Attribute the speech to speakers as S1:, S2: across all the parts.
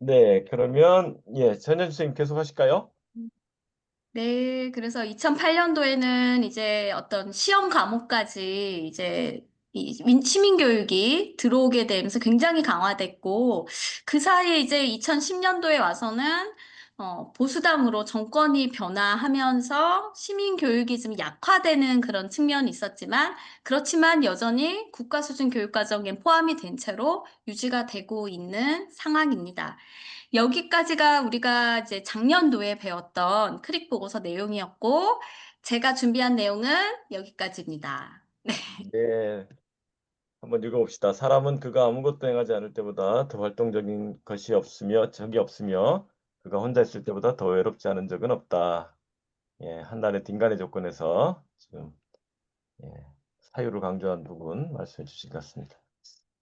S1: 네, 그러면 예, 전현주 선생님 계속 하실까요?
S2: 네, 그래서 2008년도에는 이제 어떤 시험 과목까지 이제 시민교육이 들어오게 되면서 굉장히 강화됐고, 그 사이에 이제 2010년도에 와서는 보수당으로 정권이 변화하면서 시민교육이 좀 약화되는 그런 측면이 있었지만, 그렇지만 여전히 국가 수준 교육과정에 포함이 된 채로 유지가 되고 있는 상황입니다. 여기까지가 우리가 이제 작년도에 배웠던 크릭 보고서 내용이었고, 제가 준비한 내용은 여기까지입니다. 네.
S1: 네, 한번 읽어봅시다. 사람은 그가 아무것도 행하지 않을 때보다 더 활동적인 것이 없으며 적이 없으며 그가 혼자 있을 때보다 더 외롭지 않은 적은 없다. 예, 한날의 딩간의 조건에서 지금 예, 사유를 강조한 부분 말씀해 주신 것 같습니다.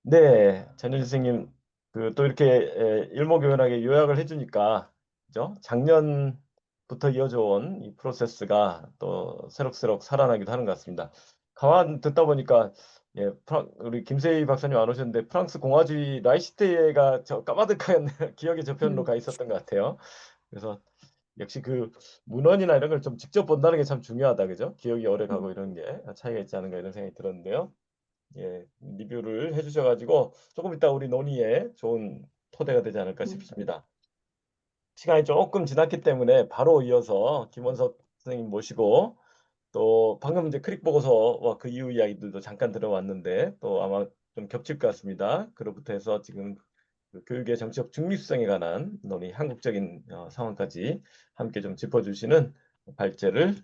S1: 네, 전현주 선생님 그 또 이렇게 일목요연하게 요약을 해주니까 그죠? 작년부터 이어져 온 이 프로세스가 또 새록새록 살아나기도 하는 것 같습니다. 가만 듣다 보니까 예, 우리 김세희 박사님 안 오셨는데 프랑스 공화주의 라이시테가 저 까마득한 기억의 저편으로 가 있었던 것 같아요. 그래서 역시 그 문헌이나 이런 걸 좀 직접 본다는 게 참 중요하다, 그죠? 기억이 오래 가고 이런 게 차이가 있지 않은가 이런 생각이 들었는데요. 예, 리뷰를 해주셔가지고 조금 이따 우리 논의에 좋은 토대가 되지 않을까 싶습니다. 시간이 조금 지났기 때문에 바로 이어서 김원석 선생님 모시고 또 방금 이제 크릭 보고서와 그 이후 이야기들도 잠깐 들어왔는데 또 아마 좀 겹칠 것 같습니다. 그로부터 해서 지금 그 교육의 정치적 중립성에 관한 논의, 한국적인 상황까지 함께 좀 짚어주시는 발제를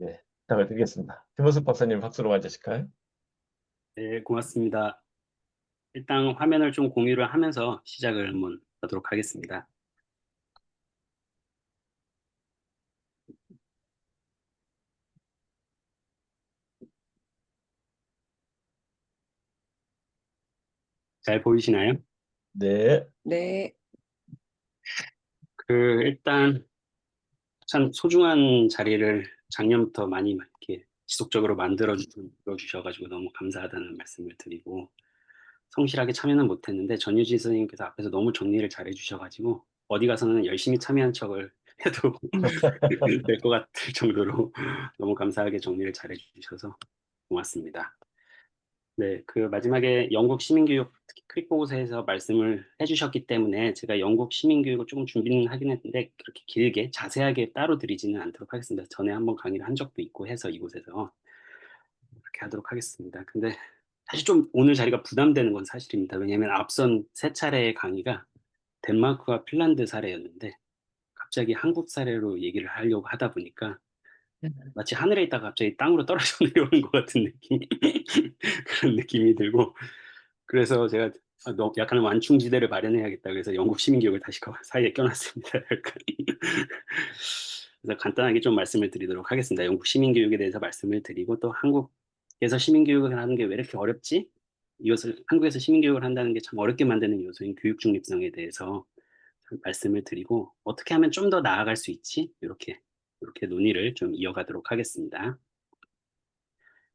S1: 예, 부탁을 드리겠습니다. 김원석 박사님 박수로 맞으실까요?
S3: 네, 고맙습니다. 일단 화면을 좀 공유를 하면서 시작을 한번 하도록 하겠습니다. 잘 보이시나요?
S1: 네.
S2: 네.
S3: 일단 참 소중한 자리를 작년부터 많이 이렇게 지속적으로 만들어 주셔가지고 너무 감사하다는 말씀을 드리고 성실하게 참여는 못했는데 전유진 선생님께서 앞에서 너무 정리를 잘 해주셔가지고 어디 가서는 열심히 참여한 척을 해도 될 것 같을 정도로 너무 감사하게 정리를 잘 해주셔서 고맙습니다. 네, 마지막에 영국 시민교육 특히 크릭보고서에서 말씀을 해주셨기 때문에 제가 영국 시민교육을 조금 준비는 하긴 했는데 그렇게 길게 자세하게 따로 드리지는 않도록 하겠습니다. 전에 한번 강의를 한 적도 있고 해서 이곳에서 그렇게 하도록 하겠습니다. 근데 사실 좀 오늘 자리가 부담되는 건 사실입니다. 왜냐하면 앞선 세 차례의 강의가 덴마크와 핀란드 사례였는데 갑자기 한국 사례로 얘기를 하려고 하다 보니까 마치 하늘에 있다가 갑자기 땅으로 떨어져 내려오는 것 같은 느낌 그런 느낌이 들고 그래서 제가 약간 완충지대를 마련해야겠다 그래서 영국 시민교육을 다시 사이에 껴놨습니다. 약간. 그래서 간단하게 좀 말씀을 드리도록 하겠습니다. 영국 시민교육에 대해서 말씀을 드리고 또 한국에서 시민교육을 하는 게 왜 이렇게 어렵지? 이것을 한국에서 시민교육을 한다는 게 참 어렵게 만드는 요소인 교육 중립성에 대해서 말씀을 드리고 어떻게 하면 좀 더 나아갈 수 있지? 이렇게 논의를 좀 이어가도록 하겠습니다.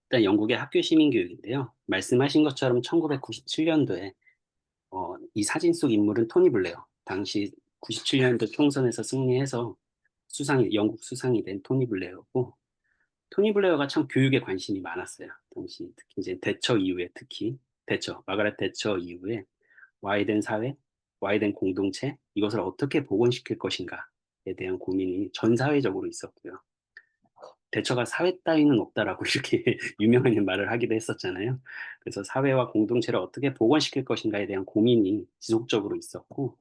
S3: 일단 영국의 학교 시민교육인데요. 말씀하신 것처럼 1997년도에 이 사진 속 인물은 토니 블레어. 당시 97년도 총선에서 승리해서 영국 수상이 된 토니 블레어고, 토니 블레어가 참 교육에 관심이 많았어요. 당시 특히 이제 마가렛 대처 이후에 와이된 사회, 와이된 공동체, 이것을 어떻게 복원시킬 것인가에 대한 고민이 전 사회적으로 있었고요. 대처가 사회 따위는 없다라고 이렇게 유명한 말을 하기도 했었잖아요. 그래서 사회와 공동체를 어떻게 복원시킬 것인가에 대한 고민이 지속적으로 있었고,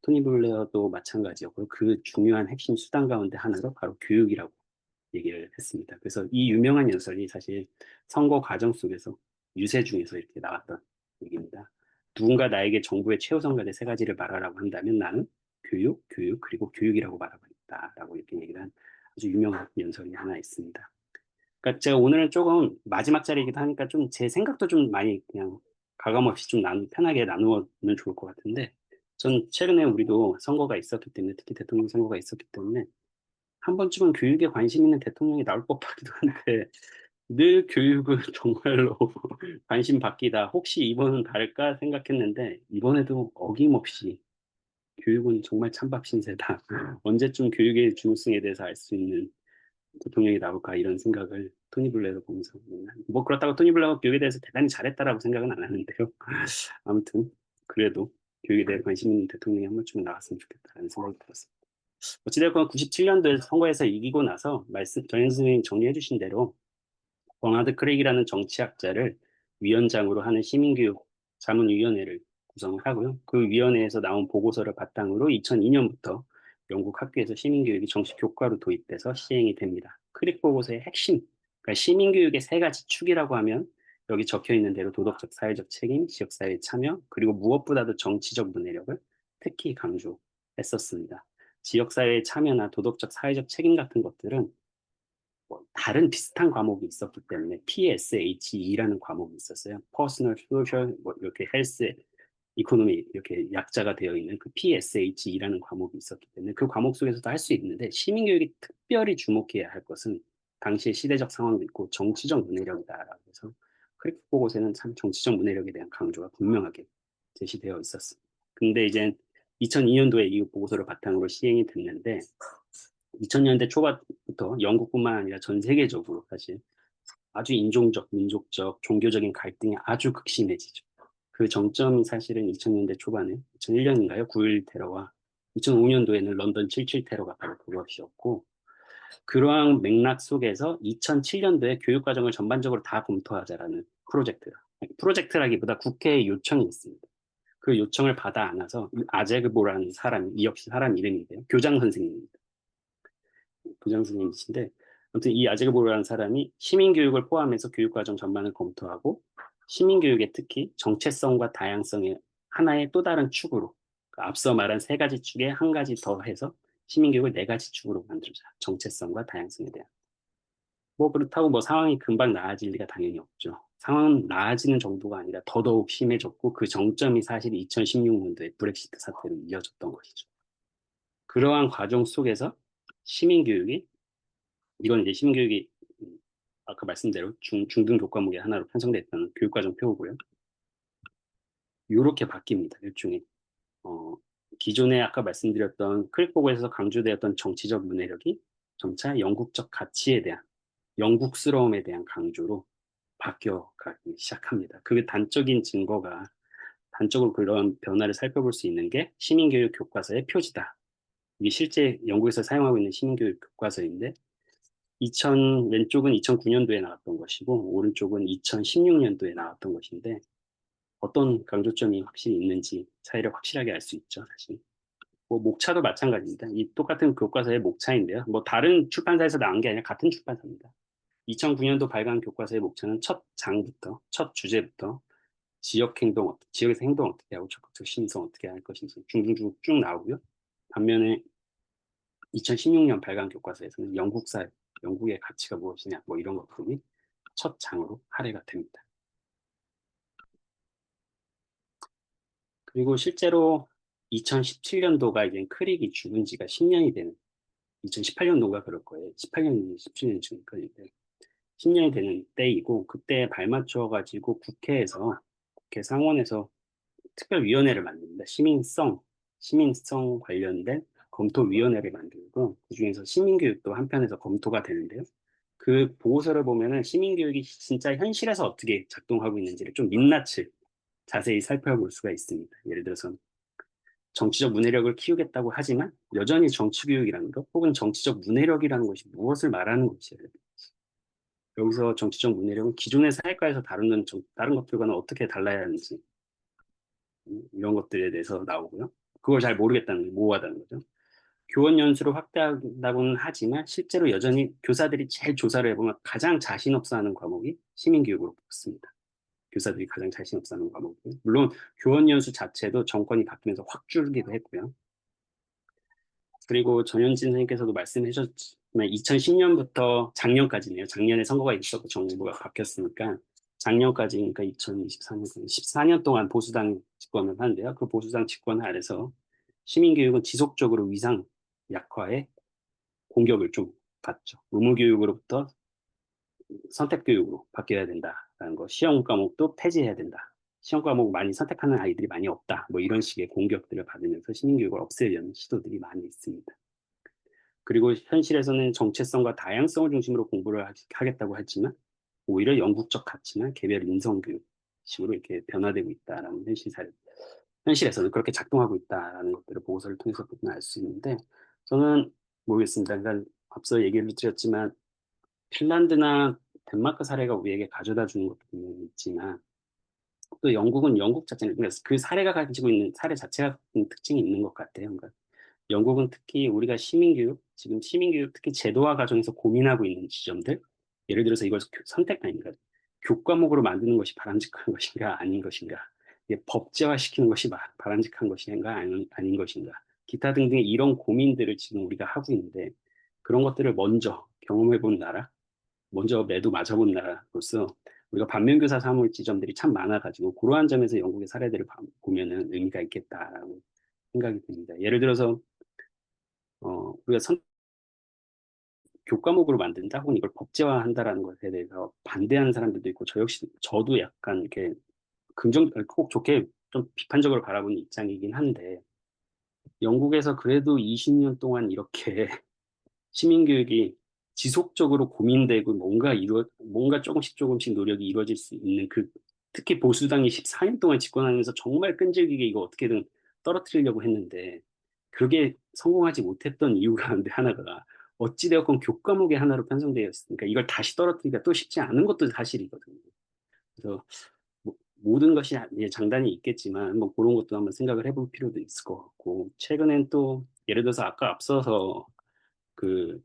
S3: 토니 블레어도 마찬가지였고요. 그 중요한 핵심 수단 가운데 하나가 바로 교육이라고 얘기를 했습니다. 그래서 이 유명한 연설이 사실 선거 과정 속에서 유세 중에서 이렇게 나왔던 얘기입니다. 누군가 나에게 정부의 최우선 과제 세 가지를 말하라고 한다면 나는 교육, 교육, 그리고 교육이라고 말하겠다라고 이렇게 얘기를 한 아주 유명한 연설이 하나 있습니다. 그러니까 제가 오늘은 조금 마지막 자리이기도 하니까 좀 제 생각도 좀 많이 그냥 가감없이 좀 편하게 나누면 좋을 것 같은데 전 최근에 우리도 선거가 있었기 때문에 특히 대통령 선거가 있었기 때문에 한 번쯤은 교육에 관심 있는 대통령이 나올 법하기도 한데 늘 교육은 정말로 관심 밖이다. 혹시 이번은 다를까 생각했는데 이번에도 어김없이 교육은 정말 찬밥 신세다. 언제쯤 교육의 중요성에 대해서 알 수 있는 대통령이 나올까 이런 생각을 토니 블레어를 보면서 뭐 그렇다고 토니 블레어가 교육에 대해서 대단히 잘했다라고 생각은 안 하는데요. 아무튼 그래도 교육에 대해 관심 있는 대통령이 한 번쯤은 나왔으면 좋겠다라는 생각이 들었습니다. 어찌됐건 97년도에 선거에서 이기고 나서 정현 선생님이 정리해 주신 대로 버나드 크레이기라는 정치학자를 위원장으로 하는 시민교육 자문위원회를 구성을 하고요. 그 위원회에서 나온 보고서를 바탕으로 2002년부터 영국 학교에서 시민교육이 정식 교과로 도입돼서 시행이 됩니다. 크릭 보고서의 핵심, 그러니까 시민교육의 세 가지 축이라고 하면 여기 적혀 있는 대로 도덕적, 사회적 책임, 지역사회 참여, 그리고 무엇보다도 정치적 문해력을 특히 강조했었습니다. 지역사회의 참여나 도덕적, 사회적 책임 같은 것들은 뭐 다른 비슷한 과목이 있었기 때문에 PSHE라는 과목이 있었어요. Personal, Social, 뭐 이렇게 Health, Economy 이렇게 약자가 되어 있는 그 PSHE라는 과목이 있었기 때문에 그 과목 속에서도 할 수 있는데 시민교육이 특별히 주목해야 할 것은 당시의 시대적 상황도 있고 정치적 문해력이다라고 해서 크리프 보고서에는 참 정치적 문해력에 대한 강조가 분명하게 제시되어 있었습니다. 근데 이제 2002년도에 이 보고서를 바탕으로 시행이 됐는데 2000년대 초반부터 영국뿐만 아니라 전 세계적으로 사실 아주 인종적, 민족적, 종교적인 갈등이 아주 극심해지죠. 그 정점이 사실은 2000년대 초반에 2001년인가요? 9.11 테러와 2005년도에는 런던 7.7 테러가 바로 그것이었고 그러한 맥락 속에서 2007년도에 교육과정을 전반적으로 다 검토하자라는 프로젝트라기보다 국회의 요청이 있습니다. 그 요청을 받아 안아서 아제그보라는 사람이 이 역시 사람 이름인데요. 교장 선생님입니다. 교장 선생님이신데 아무튼 이 아제그보라는 사람이 시민교육을 포함해서 교육과정 전반을 검토하고 시민교육에 특히 정체성과 다양성의 하나의 또 다른 축으로 그러니까 앞서 말한 세 가지 축에 한 가지 더 해서 시민교육을 네 가지 축으로 만들자. 정체성과 다양성에 대한. 뭐 그렇다고 뭐 상황이 금방 나아질 리가 당연히 없죠. 상황은 나아지는 정도가 아니라 더더욱 심해졌고 그 정점이 사실 2016년도에 브렉시트 사태로 이어졌던 것이죠. 그러한 과정 속에서 시민교육이 이건 이제 시민교육이 아까 말씀대로 중등 교과목의 하나로 편성됐다는 교육과정 표고요. 이렇게 바뀝니다. 일종의 기존에 아까 말씀드렸던 크릭보고에서 강조되었던 정치적 문해력이 점차 영국적 가치에 대한 영국스러움에 대한 강조로 바뀌어가기 시작합니다. 그 단적인 증거가 단적으로 그런 변화를 살펴볼 수 있는 게 시민교육 교과서의 표지다. 이게 실제 영국에서 사용하고 있는 시민교육 교과서인데 왼쪽은 2009년도에 나왔던 것이고 오른쪽은 2016년도에 나왔던 것인데 어떤 강조점이 확실히 있는지 차이를 확실하게 알 수 있죠, 사실. 뭐 목차도 마찬가지입니다. 이 똑같은 교과서의 목차인데요. 뭐 다른 출판사에서 나온 게 아니라 같은 출판사입니다. 2009년도 발간 교과서의 목차는 첫 장부터 첫 주제부터 지역에서 행동 어떻게 하고 적극적 시민성 어떻게 할 것인지 중중중 쭉 나오고요. 반면에 2016년 발간 교과서에서는 영국의 가치가 무엇이냐 뭐 이런 것들이 첫 장으로 할애가 됩니다. 그리고 실제로 2017년도가 이제 크릭이 죽은 지가 10년이 되는 2018년도가 그럴 거예요. 18년인지 17년쯤 이 10년이 되는 때이고 그때에 발맞춰 가지고 국회 상원에서 특별위원회를 만듭니다. 시민성 관련된 검토위원회를 만들고 그중에서 시민교육도 한편에서 검토가 되는데요. 그 보고서를 보면은 시민교육이 진짜 현실에서 어떻게 작동하고 있는지를 좀 민낯을 자세히 살펴볼 수가 있습니다. 예를 들어서 정치적 문해력을 키우겠다고 하지만 여전히 정치교육이라는 것 혹은 정치적 문해력이라는 것이 무엇을 말하는 것이에요. 여기서 정치적 문해력은 기존의 사회과에서 다루는 다른 것들과는 어떻게 달라야 하는지 이런 것들에 대해서 나오고요. 그걸 잘 모르겠다는 게 모호하다는 거죠. 교원 연수를 확대한다고는 하지만 실제로 여전히 교사들이 제일 조사를 해보면 가장 자신 없어 하는 과목이 시민교육으로 뽑습니다. 교사들이 가장 자신 없어 하는 과목이고요. 물론 교원 연수 자체도 정권이 바뀌면서 확 줄기도 했고요. 그리고 전현진 선생님께서도 말씀해 주셨지만 2010년부터 작년까지네요. 작년에 선거가 있었고 정부가 바뀌었으니까 작년까지 그러니까 2024년 14년 동안 보수당 집권을 하는데요. 그 보수당 집권 아래서 시민교육은 지속적으로 위상 약화에 공격을 좀 받죠. 의무교육으로부터 선택교육으로 바뀌어야 된다라는 거. 시험 과목도 폐지해야 된다. 시험 과목 많이 선택하는 아이들이 많이 없다. 뭐 이런 식의 공격들을 받으면서 시민교육을 없애려는 시도들이 많이 있습니다. 그리고 현실에서는 정체성과 다양성을 중심으로 공부를 하겠다고 했지만 오히려 영국적 가치나 개별 인성교육식으로 이렇게 변화되고 있다라는 현실에서는 그렇게 작동하고 있다라는 것들을 보고서를 통해서 보면 알 수 있는데 저는 모르겠습니다. 그러니까 앞서 얘기를 드렸지만 핀란드나 덴마크 사례가 우리에게 가져다 주는 것도 분명히 있지만 또 영국은 영국 자체는 그러니까 그 사례가 가지고 있는 사례 자체가 특징이 있는 것 같아요. 그러니까 영국은 특히 우리가 시민교육, 지금 시민교육 특히 제도화 과정에서 고민하고 있는 지점들, 예를 들어서 이걸 선택 아닌가, 교과목으로 만드는 것이 바람직한 것인가 아닌 것인가, 이게 법제화시키는 것이 바람직한 것인가 아닌 것인가, 기타 등등의 이런 고민들을 지금 우리가 하고 있는데 그런 것들을 먼저 경험해본 나라, 먼저 매도 맞아본 나라로서 우리가 반면교사 삼을 지점들이 참 많아가지고 그러한 점에서 영국의 사례들을 보면은 의미가 있겠다라고 생각이 듭니다. 예를 들어서 우리가 교과목으로 만든다 혹은 이걸 법제화한다라는 것에 대해서 반대하는 사람들도 있고 저 역시 저도 약간 이렇게 꼭 좋게 좀 비판적으로 바라보는 입장이긴 한데 영국에서 그래도 20년 동안 이렇게 시민교육이 지속적으로 고민되고 뭔가 조금씩 노력이 이루어질 수 있는 특히 보수당이 14년 동안 집권하면서 정말 끈질기게 이거 어떻게든 떨어뜨리려고 했는데 그게 성공하지 못했던 이유 가운데 하나가 어찌되었건 교과목의 하나로 편성되어 있으니까 이걸 다시 떨어뜨리기가 또 쉽지 않은 것도 사실이거든요. 그래서 모든 것이 장단이 있겠지만 뭐 그런 것도 한번 생각을 해볼 필요도 있을 것 같고 최근엔 또 예를 들어서 아까 앞서서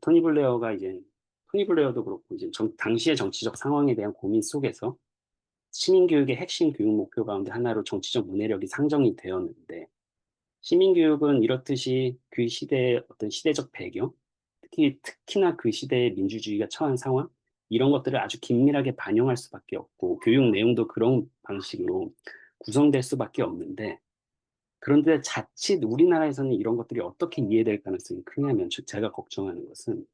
S3: 토니 블레어도 그렇고 이제 당시의 정치적 상황에 대한 고민 속에서 시민교육의 핵심 교육 목표 가운데 하나로 정치적 문해력이 상정이 되었는데 시민교육은 이렇듯이 그 시대의 어떤 시대적 배경, 특히나 그 시대의 민주주의가 처한 상황 이런 것들을 아주 긴밀하게 반영할 수밖에 없고 교육 내용도 그런 방식으로 구성될 수밖에 없는데 그런데 자칫 우리나라에서는 이런 것들이 어떻게 이해될 가능성이 크냐면 제가 걱정하는 것은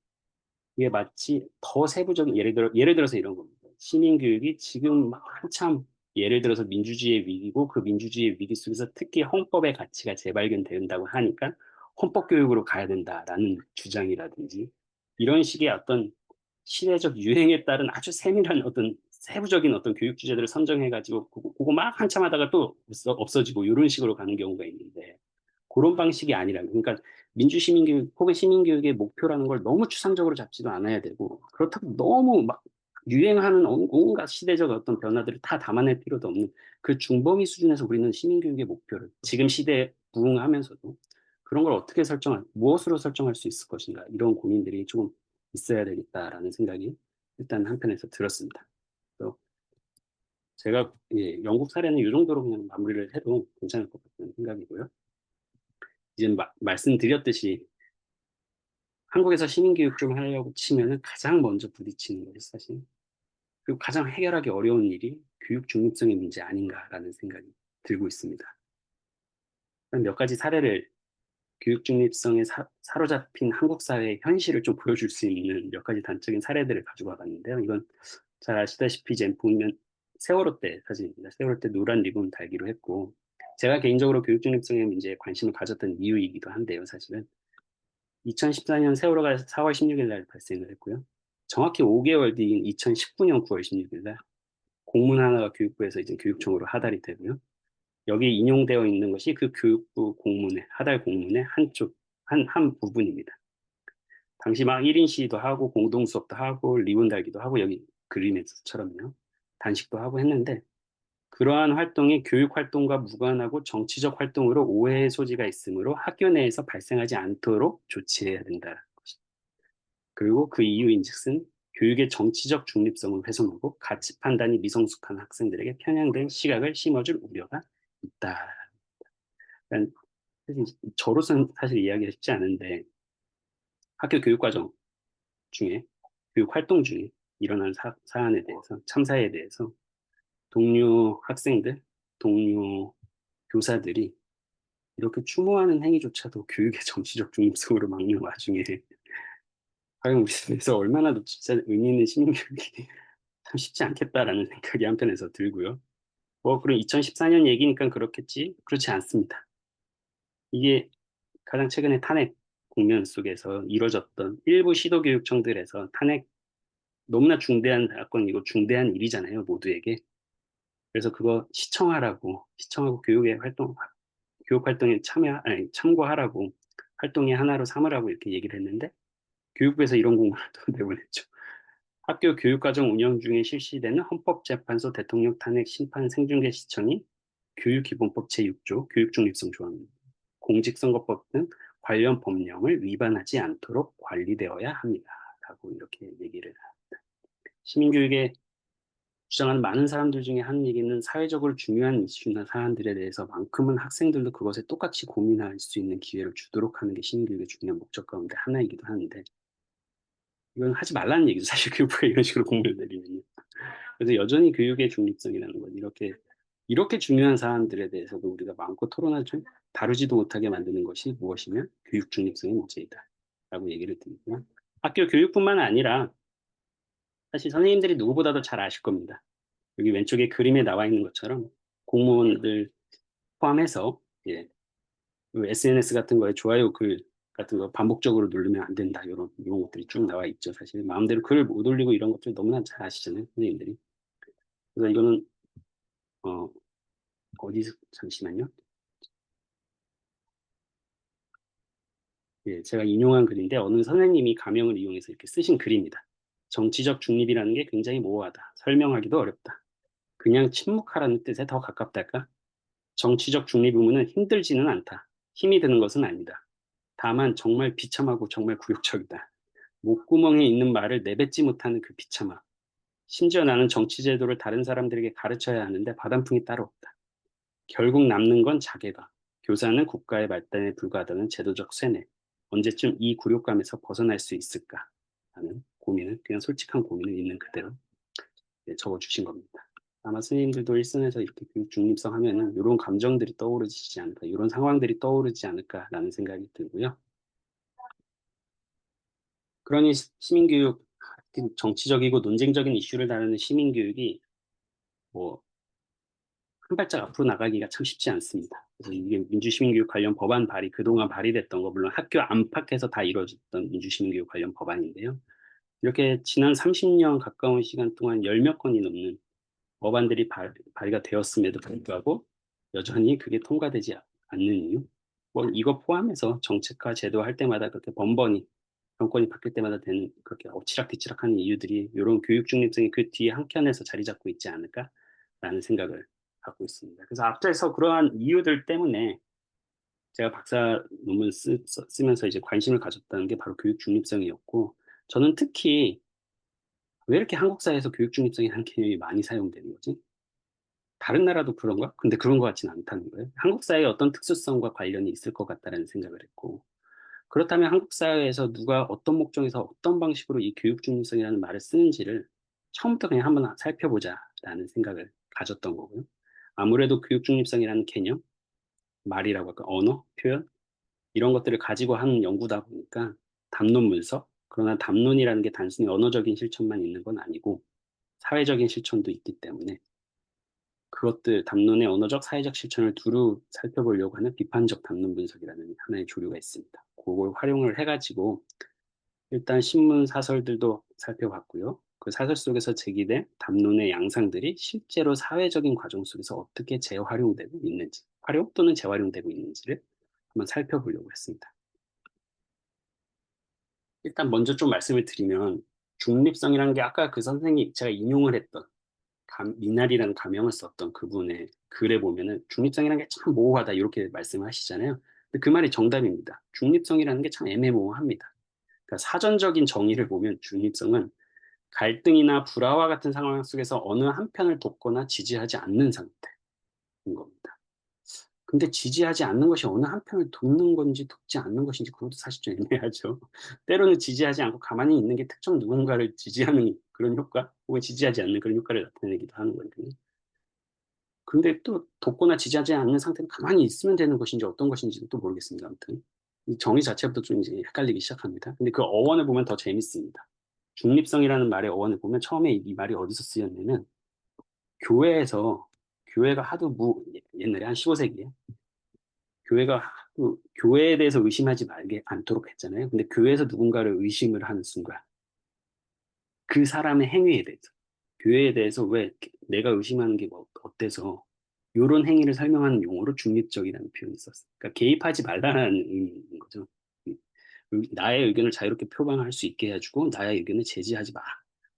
S3: 이게 마치 더 세부적인 예를 들어서 이런 겁니다. 시민교육이 지금 막 한참 예를 들어서 민주주의의 위기고 그 민주주의의 위기 속에서 특히 헌법의 가치가 재발견된다고 하니까 헌법교육으로 가야 된다라는 주장이라든지 이런 식의 어떤 시대적 유행에 따른 아주 세밀한 어떤 세부적인 어떤 교육 주제들을 선정해가지고 그거 막 한참 하다가 또 없어지고 이런 식으로 가는 경우가 있는데 그런 방식이 아니라 그러니까 민주시민교육 혹은 시민교육의 목표라는 걸 너무 추상적으로 잡지도 않아야 되고 그렇다고 너무 막 유행하는 온갖 시대적 어떤 변화들을 다 담아낼 필요도 없는 그 중범위 수준에서 우리는 시민교육의 목표를 지금 시대에 부응하면서도 그런 걸 어떻게 무엇으로 설정할 수 있을 것인가 이런 고민들이 조금 있어야 되겠다라는 생각이 일단 한편에서 들었습니다. 그래서 제가 영국 사례는 이 정도로 그냥 마무리를 해도 괜찮을 것 같다는 생각이고요. 이제 말씀드렸듯이 한국에서 시민교육 좀 하려고 치면은 가장 먼저 부딪히는 것이 사실 그리고 가장 해결하기 어려운 일이 교육 중립성의 문제 아닌가라는 생각이 들고 있습니다. 몇 가지 사례를 교육 중립성에 사로잡힌 한국 사회의 현실을 좀 보여줄 수 있는 몇 가지 단적인 사례들을 가지고 와봤는데요. 이건 잘 아시다시피 이제 보면 세월호 때 사진입니다. 세월호 때 노란 리본 달기로 했고 제가 개인적으로 교육 중립성의 문제에 관심을 가졌던 이유이기도 한데요. 사실은 2014년 세월호가 4월 16일 날 발생을 했고요. 정확히 5개월 뒤인 2019년 9월 16일 날 공문 하나가 교육부에서 이제 교육청으로 하달이 되고요. 여기 인용되어 있는 것이 그 교육부 하달 공문의 한 부분입니다. 당시 막 1인 시위도 하고 공동 수업도 하고 리본 달기도 하고 여기 그림에서처럼요. 단식도 하고 했는데 그러한 활동이 교육 활동과 무관하고 정치적 활동으로 오해의 소지가 있으므로 학교 내에서 발생하지 않도록 조치해야 된다. 그리고 그 이유인즉슨 교육의 정치적 중립성을 훼손하고 가치 판단이 미성숙한 학생들에게 편향된 시각을 심어줄 우려가 있다. 그러니까 저로서는 사실 이야기가 쉽지 않은데 학교 교육 과정 중에 교육 활동 중에 일어난 사안에 대해서 참사에 대해서 동료 학생들, 동료 교사들이 이렇게 추모하는 행위조차도 교육의 정치적 중립성으로 막는 와중에 과연 우리 사회에서 얼마나 진짜 의미 있는 시민교육이 참 쉽지 않겠다라는 생각이 한편에서 들고요. 뭐 그럼 2014년 얘기니까 그렇겠지? 그렇지 않습니다. 이게 가장 최근에 탄핵 국면 속에서 이루어졌던 일부 시도교육청들에서 탄핵 너무나 중대한 사건이고 중대한 일이잖아요, 모두에게. 그래서 그거 시청하고 교육 활동에 아니, 참고하라고 활동의 하나로 삼으라고 이렇게 얘기를 했는데 교육부에서 이런 공문을 또 내보냈죠. 학교 교육과정 운영 중에 실시되는 헌법재판소 대통령 탄핵 심판 생중계 시청이 교육기본법 제6조 교육중립성 조항입니다. 공직선거법 등 관련 법령을 위반하지 않도록 관리되어야 합니다. 라고 이렇게 얘기를 합니다. 시민교육에 주장하는 많은 사람들 중에 하는 얘기는 사회적으로 중요한 이슈나 사안들에 대해서만큼은 학생들도 그것에 똑같이 고민할 수 있는 기회를 주도록 하는 게 시민교육의 중요한 목적 가운데 하나이기도 하는데 이건 하지 말라는 얘기죠. 사실 교육부가 이런 식으로 공문을 내리면요. 그래서 여전히 교육의 중립성이라는 건 이렇게 중요한 사안들에 대해서도 우리가 마음껏 토론하지 다루지도 못하게 만드는 것이 무엇이면 교육 중립성의 문제이다. 라고 얘기를 드리고요. 학교 교육뿐만 아니라 사실 선생님들이 누구보다도 잘 아실 겁니다. 여기 왼쪽에 그림에 나와 있는 것처럼 공무원들 포함해서 SNS 같은 거에 좋아요 글 같은 거 반복적으로 누르면 안 된다. 이런 것들이 쭉 나와 있죠. 사실 마음대로 글을 못 올리고 이런 것들 너무나 잘 아시잖아요. 선생님들이. 그래서 이거는 어디서 잠시만요. 제가 인용한 글인데 어느 선생님이 가명을 이용해서 이렇게 쓰신 글입니다. 정치적 중립이라는 게 굉장히 모호하다. 설명하기도 어렵다. 그냥 침묵하라는 뜻에 더 가깝달까? 정치적 중립 의무는 힘들지는 않다. 힘이 드는 것은 아니다. 다만 정말 비참하고 정말 굴욕적이다. 목구멍에 있는 말을 내뱉지 못하는 그 비참함. 심지어 나는 정치 제도를 다른 사람들에게 가르쳐야 하는데 바람풍이 따로 없다. 결국 남는 건 자괴감. 교사는 국가의 발단에 불과하다는 제도적 쇠뇌. 언제쯤 이 굴욕감에서 벗어날 수 있을까? 하는 고민을, 그냥 솔직한 고민을 있는 그대로 적어주신 겁니다. 아마 선생님들도 일선에서 이렇게 교육 중립성 하면은 이런 감정들이 떠오르지 않을까, 이런 상황들이 떠오르지 않을까라는 생각이 들고요. 그러니 시민교육, 정치적이고 논쟁적인 이슈를 다루는 시민교육이 뭐 한 발짝 앞으로 나가기가 참 쉽지 않습니다. 그래서 이게 민주시민교육 관련 법안 발의, 그동안 발의됐던 거, 물론 학교 안팎에서 다 이루어졌던 민주시민교육 관련 법안인데요. 이렇게 지난 30년 가까운 시간 동안 열 몇 건이 넘는 법안들이 발의가 되었음에도 불구하고 여전히 그게 통과되지 않는 이유. 뭐 이거 포함해서 정책과 제도할 때마다 그렇게 번번이 정권이 바뀔 때마다 되는 그렇게 엎치락뒤치락하는 이유들이 이런 교육 중립성이 그 뒤에 한 켠에서 자리 잡고 있지 않을까라는 생각을 갖고 있습니다. 그래서 앞서서 그러한 이유들 때문에 제가 박사 논문 쓰면서 이제 관심을 가졌다는 게 바로 교육 중립성이었고 저는 특히 왜 이렇게 한국 사회에서 교육 중립성이라는 개념이 많이 사용되는 거지? 다른 나라도 그런가? 근데 그런 것 같지는 않다는 거예요. 한국 사회의 어떤 특수성과 관련이 있을 것 같다는 생각을 했고 그렇다면 한국 사회에서 누가 어떤 목적에서 어떤 방식으로 이 교육 중립성이라는 말을 쓰는지를 처음부터 그냥 한번 살펴보자라는 생각을 가졌던 거고요. 아무래도 교육 중립성이라는 개념, 말이라고 할까, 언어, 표현 이런 것들을 가지고 하는 연구다 보니까 담론 분석, 그러나 담론이라는 게 단순히 언어적인 실천만 있는 건 아니고 사회적인 실천도 있기 때문에 그것들 담론의 언어적, 사회적 실천을 두루 살펴보려고 하는 비판적 담론 분석이라는 하나의 조류가 있습니다. 그걸 활용을 해가지고 일단 신문 사설들도 살펴봤고요. 그 사설 속에서 제기된 담론의 양상들이 실제로 사회적인 과정 속에서 어떻게 재활용되고 있는지, 활용 또는 재활용되고 있는지를 한번 살펴보려고 했습니다. 일단 먼저 좀 말씀을 드리면 중립성이라는 게 아까 그 선생님이 제가 인용을 했던 미나리라는 가명을 썼던 그분의 글에 보면은 중립성이라는 게 참 모호하다 이렇게 말씀하시잖아요. 근데 그 말이 정답입니다. 중립성이라는 게 참 애매모호합니다. 그러니까 사전적인 정의를 보면 중립성은 갈등이나 불화와 같은 상황 속에서 어느 한편을 돕거나 지지하지 않는 상태인 겁니다. 근데 지지하지 않는 것이 어느 한편을 돕는 건지 돕지 않는 것인지 그것도 사실 좀 애매하죠. 때로는 지지하지 않고 가만히 있는 게 특정 누군가를 지지하는 그런 효과 혹은 지지하지 않는 그런 효과를 나타내기도 하는 거거든요. 근데 또 돕거나 지지하지 않는 상태는 가만히 있으면 되는 것인지 어떤 것인지도 또 모르겠습니다. 아무튼 이 정의 자체부터 좀 이제 헷갈리기 시작합니다. 근데 그 어원을 보면 더 재밌습니다. 중립성이라는 말의 어원을 보면 처음에 이 말이 어디서 쓰였냐면 교회에서 교회가 하도 옛날에 한 15세기에 교회가 하도 교회에 대해서 의심하지 말게 않도록 했잖아요. 근데 교회에서 누군가를 의심을 하는 순간 그 사람의 행위에 대해서 교회에 대해서 왜 내가 의심하는 게 뭐 어때서 이런 행위를 설명하는 용어로 중립적이라는 표현이 있었어요. 그러니까 개입하지 말라는 의미인 거죠. 나의 의견을 자유롭게 표방할 수 있게 해주고 나의 의견을 제지하지 마.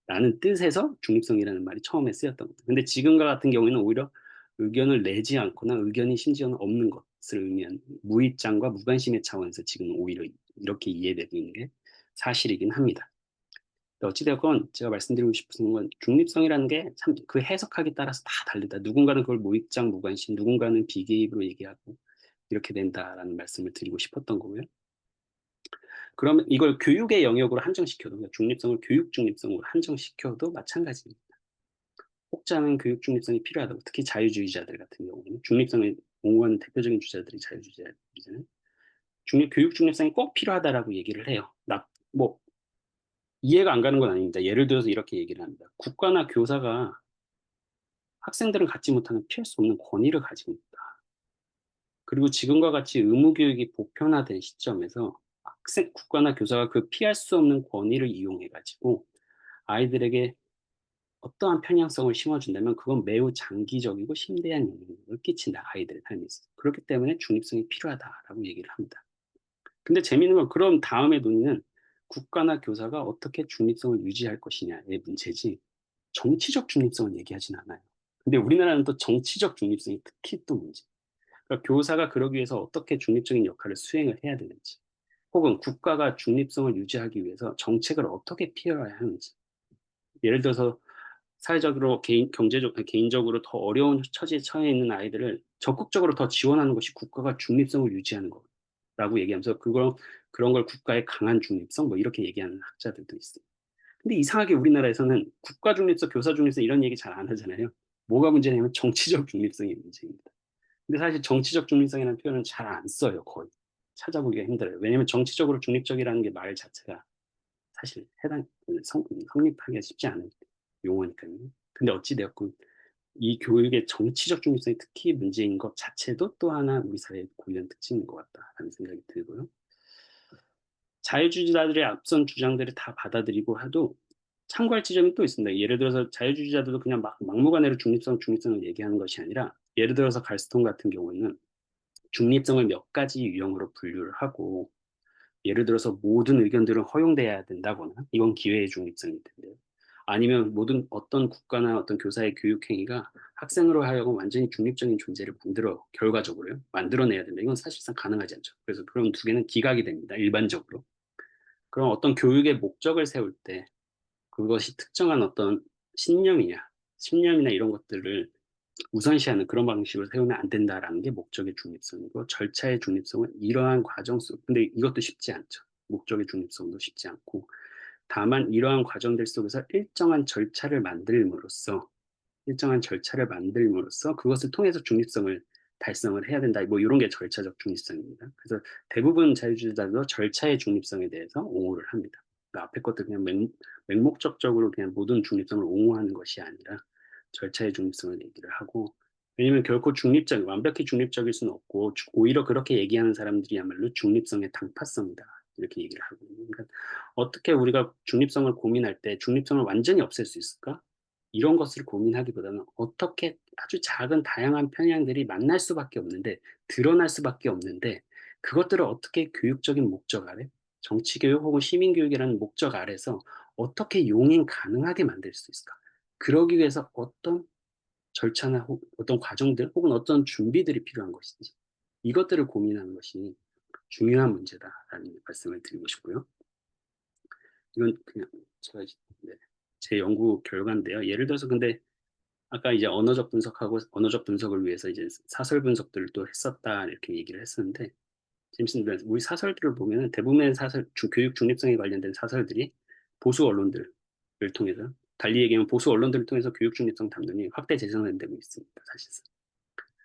S3: 라는 뜻에서 중립성이라는 말이 처음에 쓰였던 거죠. 근데 지금과 같은 경우에는 오히려 의견을 내지 않거나 의견이 심지어는 없는 것을 의미한 무입장과 무관심의 차원에서 지금 오히려 이렇게 이해되고 있는 게 사실이긴 합니다. 어찌되었건 제가 말씀드리고 싶은 건 중립성이라는 게 참 그 해석하기 따라서 다 다르다. 누군가는 그걸 무입장, 무관심, 누군가는 비개입으로 얘기하고 이렇게 된다라는 말씀을 드리고 싶었던 거고요. 그러면 이걸 교육의 영역으로 한정시켜도, 그러니까 중립성을 교육 중립성으로 한정시켜도 마찬가지입니다. 혹자는 교육 중립성이 필요하다고, 특히 자유주의자들 같은 경우는 중립성을 옹호하는 대표적인 주자들이 자유주의자들이잖아요. 교육 중립성이 꼭 필요하다라고 얘기를 해요. 뭐 이해가 안 가는 건 아닙니다. 예를 들어서 이렇게 얘기를 합니다. 국가나 교사가 학생들은 갖지 못하는 피할 수 없는 권위를 가지고 있다. 그리고 지금과 같이 의무교육이 보편화된 시점에서 국가나 교사가 그 피할 수 없는 권위를 이용해가지고 아이들에게 어떠한 편향성을 심어준다면 그건 매우 장기적이고 심대한 영향을 끼친다. 아이들의 삶에 있어서. 그렇기 때문에 중립성이 필요하다라고 얘기를 합니다. 근데 재미있는 건 그럼 다음에 논의는 국가나 교사가 어떻게 중립성을 유지할 것이냐의 문제지 정치적 중립성을 얘기하진 않아요. 근데 우리나라는 또 정치적 중립성이 특히 또 문제. 그러니까 교사가 그러기 위해서 어떻게 중립적인 역할을 수행을 해야 되는지, 혹은 국가가 중립성을 유지하기 위해서 정책을 어떻게 피해야 하는지. 예를 들어서 사회적으로 개인적으로 더 어려운 처지에 처해 있는 아이들을 적극적으로 더 지원하는 것이 국가가 중립성을 유지하는 거라고 얘기하면서 그런 걸 국가의 강한 중립성 뭐 이렇게 얘기하는 학자들도 있어요. 근데 이상하게 우리나라에서는 국가 중립성, 교사 중립성 이런 얘기 잘 안 하잖아요. 뭐가 문제냐면 정치적 중립성이 문제입니다. 근데 사실 정치적 중립성이라는 표현은 잘 안 써요, 거의. 찾아보기가 힘들어요. 왜냐면 정치적으로 중립적이라는 게 말 자체가 사실 성립하기가 쉽지 않은 용어니까요. 근데 어찌되었건 이 교육의 정치적 중립성이 특히 문제인 것 자체도 또 하나 우리 사회의 고유한 특징인 것 같다라는 생각이 들고요. 자유주의자들의 앞선 주장들을 다 받아들이고 해도 참고할 지점이 또 있습니다. 예를 들어서 자유주의자들도 그냥 막무가내로 중립성을 얘기하는 것이 아니라 예를 들어서 갈스톤 같은 경우에는 중립성을 몇 가지 유형으로 분류를 하고 예를 들어서 모든 의견들은 허용돼야 된다거나 이건 기회의 중립성일 텐데요. 아니면 모든 어떤 국가나 어떤 교사의 교육 행위가 학생으로 하여금 완전히 중립적인 존재를 결과적으로요 만들어내야 된다. 이건 사실상 가능하지 않죠. 그래서 그런 두 개는 기각이 됩니다. 일반적으로. 그럼 어떤 교육의 목적을 세울 때 그것이 특정한 어떤 신념이나 이런 것들을 우선시하는 그런 방식으로 세우면 안 된다라는 게 목적의 중립성이고 절차의 중립성은 이러한 과정 속, 근데 이것도 쉽지 않죠. 목적의 중립성도 쉽지 않고 다만 이러한 과정들 속에서 일정한 절차를 만들므로써 그것을 통해서 중립성을 달성을 해야 된다. 뭐 이런 게 절차적 중립성입니다. 그래서 대부분 자유주의자도 절차의 중립성에 대해서 옹호를 합니다. 그러니까 앞에 것도 그냥 맹목적적으로 그냥 모든 중립성을 옹호하는 것이 아니라 절차의 중립성을 얘기를 하고 왜냐면 결코 완벽히 중립적일 수는 없고 오히려 그렇게 얘기하는 사람들이야말로 중립성의 당파성이다. 이렇게 얘기를 하거든요. 그러니까 어떻게 우리가 중립성을 고민할 때 중립성을 완전히 없앨 수 있을까? 이런 것을 고민하기보다는 어떻게 아주 작은 다양한 편향들이 드러날 수밖에 없는데 그것들을 어떻게 교육적인 목적 아래 정치교육 혹은 시민교육이라는 목적 아래서 어떻게 용인 가능하게 만들 수 있을까? 그러기 위해서 어떤 절차나 어떤 과정들 혹은 어떤 준비들이 필요한 것인지 이것들을 고민하는 것이 중요한 문제다라는 말씀을 드리고 싶고요. 이건 그냥 제가 네, 제 연구 결과인데요. 예를 들어서 근데 아까 이제 언어적 분석을 위해서 이제 사설 분석들을 또 했었다 이렇게 얘기를 했었는데 재밌습니다. 우리 사설들을 보면은 대부분의 교육 중립성에 관련된 사설들이 보수 언론들을 통해서 달리 얘기하면 보수 언론들을 통해서 교육 중립성 담론이 확대 재생산되고 있습니다. 사실상.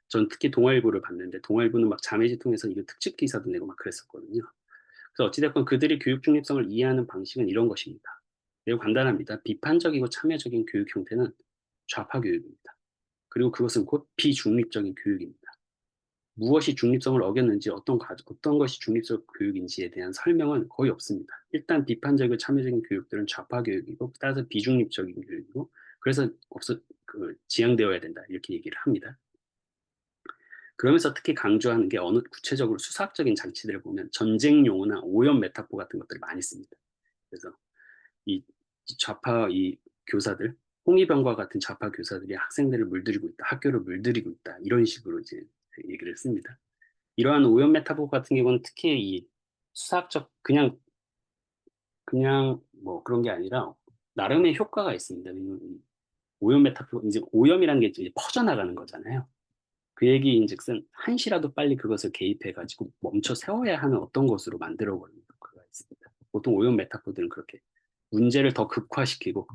S3: 전 특히 동아일보를 봤는데 동아일보는 막 자매지 통해서 이거 특집 기사도 내고 막 그랬었거든요. 그래서 어찌됐건 그들이 교육 중립성을 이해하는 방식은 이런 것입니다. 매우 간단합니다. 비판적이고 참여적인 교육 형태는 좌파 교육입니다. 그리고 그것은 곧 비중립적인 교육입니다. 무엇이 중립성을 어겼는지 어떤 것이 중립적 교육인지에 대한 설명은 거의 없습니다. 일단 비판적이고 참여적인 교육들은 좌파 교육이고 따라서 비중립적인 교육이고 그래서 지양되어야 된다 이렇게 얘기를 합니다. 그러면서 특히 강조하는 게 어느 구체적으로 수사학적인 장치들을 보면 전쟁 용어나 오염 메타포 같은 것들을 많이 씁니다. 그래서 이 좌파 이 교사들, 홍위병과 같은 좌파 교사들이 학생들을 물들이고 있다, 학교를 물들이고 있다 이런 식으로 이제 얘기를 씁니다. 이러한 오염 메타포 같은 경우는 특히 이 수사학적 그냥 뭐 그런 게 아니라 나름의 효과가 있습니다. 왜냐면 이 오염 메타포 이제 오염이라는 게 이제 퍼져나가는 거잖아요. 그 얘기인즉슨 한시라도 빨리 그것을 개입해가지고 멈춰 세워야 하는 어떤 것으로 만들어버리는 효과가 있습니다. 보통 오염 메타포들은 그렇게 문제를 더 극화시키고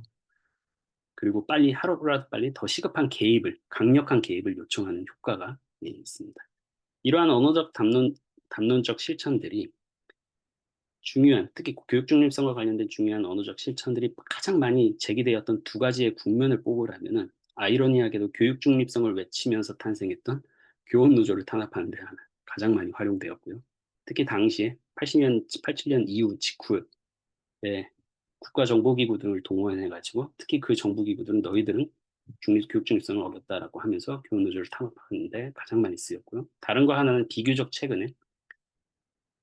S3: 그리고 빨리 하루라도 빨리 더 시급한 개입을 강력한 개입을 요청하는 효과가 있습니다. 이러한 언어적 담론적 실천들이 특히 교육 중립성과 관련된 중요한 언어적 실천들이 가장 많이 제기되었던 두 가지의 국면을 뽑으라면은 아이러니하게도 교육 중립성을 외치면서 탄생했던 교원 노조를 탄압하는 데 가장 많이 활용되었고요. 특히 당시에 80년, 87년 이후 직후에 국가정보기구 등을 동원해가지고 특히 그 정보기구들은 너희들은 교육 중립성을 어겼다라고 하면서 교원 노조를 탄압하는 데 가장 많이 쓰였고요. 다른 거 하나는 비교적 최근에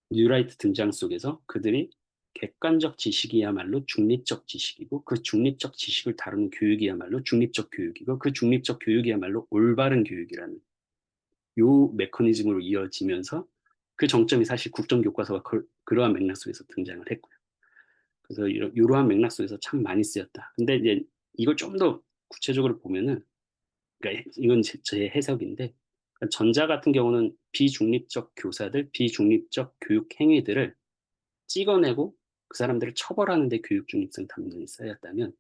S3: 뉴라이트 등장 속에서 그들이 객관적 지식이야말로 중립적 지식이고 그 중립적 지식을 다루는 교육이야말로 중립적 교육이고 그 중립적 교육이야말로 올바른 교육이라는 요 메커니즘으로 이어지면서 그 정점이 사실 국정교과서가 그러한 맥락 속에서 등장을 했고요. 그래서 이러한 맥락 속에서 참 많이 쓰였다. 근데 이제 이걸 좀 더 구체적으로 보면은 그러니까 이건 제 해석인데 그러니까 전자 같은 경우는 비중립적 교사들, 비중립적 교육 행위들을 찍어내고 그 사람들을 처벌하는 데 교육 중립성 담론이 쌓였다면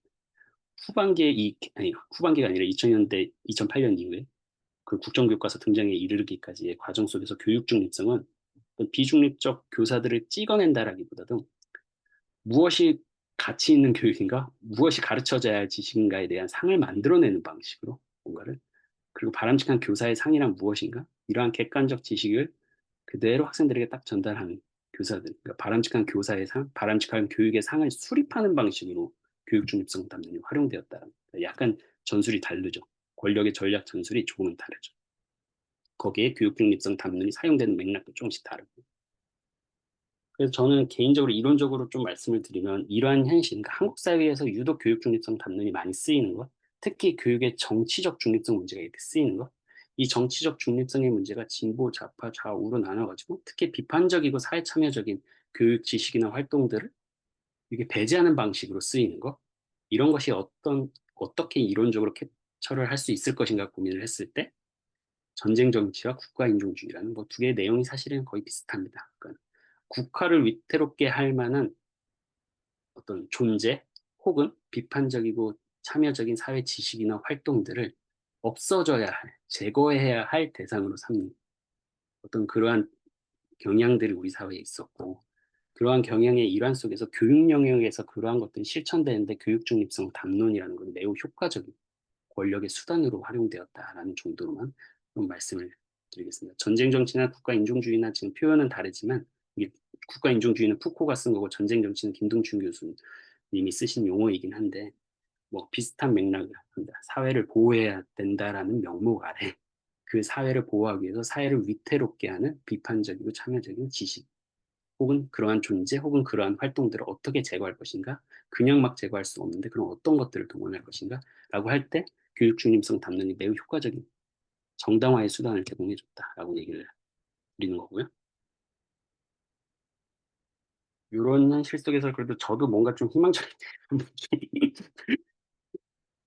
S3: 후반기가 아니라 2000년대, 2008년 이후에 그 국정교과서 등장에 이르기까지의 과정 속에서 교육 중립성은 비중립적 교사들을 찍어낸다라기보다도 무엇이 가치 있는 교육인가, 무엇이 가르쳐져야 할 지식인가에 대한 상을 만들어내는 방식으로 뭔가를 그리고 바람직한 교사의 상이란 무엇인가 이러한 객관적 지식을 그대로 학생들에게 딱 전달하는 교사들, 그러니까 바람직한 교사의 상, 바람직한 교육의 상을 수립하는 방식으로 교육 중립성 담론이 활용되었다. 약간 전술이 다르죠. 권력의 전략 전술이 조금은 다르죠. 거기에 교육 중립성 담론이 사용되는 맥락도 조금씩 다르고. 그래서 저는 개인적으로 이론적으로 좀 말씀을 드리면 이러한 현실, 그러니까 한국 사회에서 유독 교육 중립성 담론이 많이 쓰이는 것, 특히 교육의 정치적 중립성 문제가 이렇게 쓰이는 것, 이 정치적 중립성의 문제가 진보, 좌파, 좌우로 나눠가지고 특히 비판적이고 사회 참여적인 교육 지식이나 활동들을 이게 배제하는 방식으로 쓰이는 것, 이런 것이 어떻게 이론적으로 캡처를 할 수 있을 것인가 고민을 했을 때 전쟁 정치와 국가 인종주의라는 뭐 두 개의 내용이 사실은 거의 비슷합니다. 그러니까 국가를 위태롭게 할 만한 어떤 존재 혹은 비판적이고 참여적인 사회 지식이나 활동들을 없어져야 할, 제거해야 할 대상으로 삼는 어떤 그러한 경향들이 우리 사회에 있었고 그러한 경향의 일환 속에서 교육 영역에서 그러한 것들이 실천되는데 교육 중립성 담론이라는 건 매우 효과적인 권력의 수단으로 활용되었다라는 정도로만 좀 말씀을 드리겠습니다. 전쟁 정치나 국가 인종주의나 지금 표현은 다르지만 이게 국가 인종주의는 푸코가 쓴 거고 전쟁 정치는 김동춘 교수님이 쓰신 용어이긴 한데 뭐 비슷한 맥락을 합니다. 사회를 보호해야 된다라는 명목 아래 그 사회를 보호하기 위해서 사회를 위태롭게 하는 비판적이고 참여적인 지식 혹은 그러한 존재 혹은 그러한 활동들을 어떻게 제거할 것인가 그냥 막 제거할 수 없는데 그럼 어떤 것들을 동원할 것인가 라고 할 때 교육 중립성 담론이 매우 효과적인 정당화의 수단을 제공해줬다라고 얘기를 드리는 거고요. 이런 현실 속에서 그래도 저도 뭔가 좀 희망적인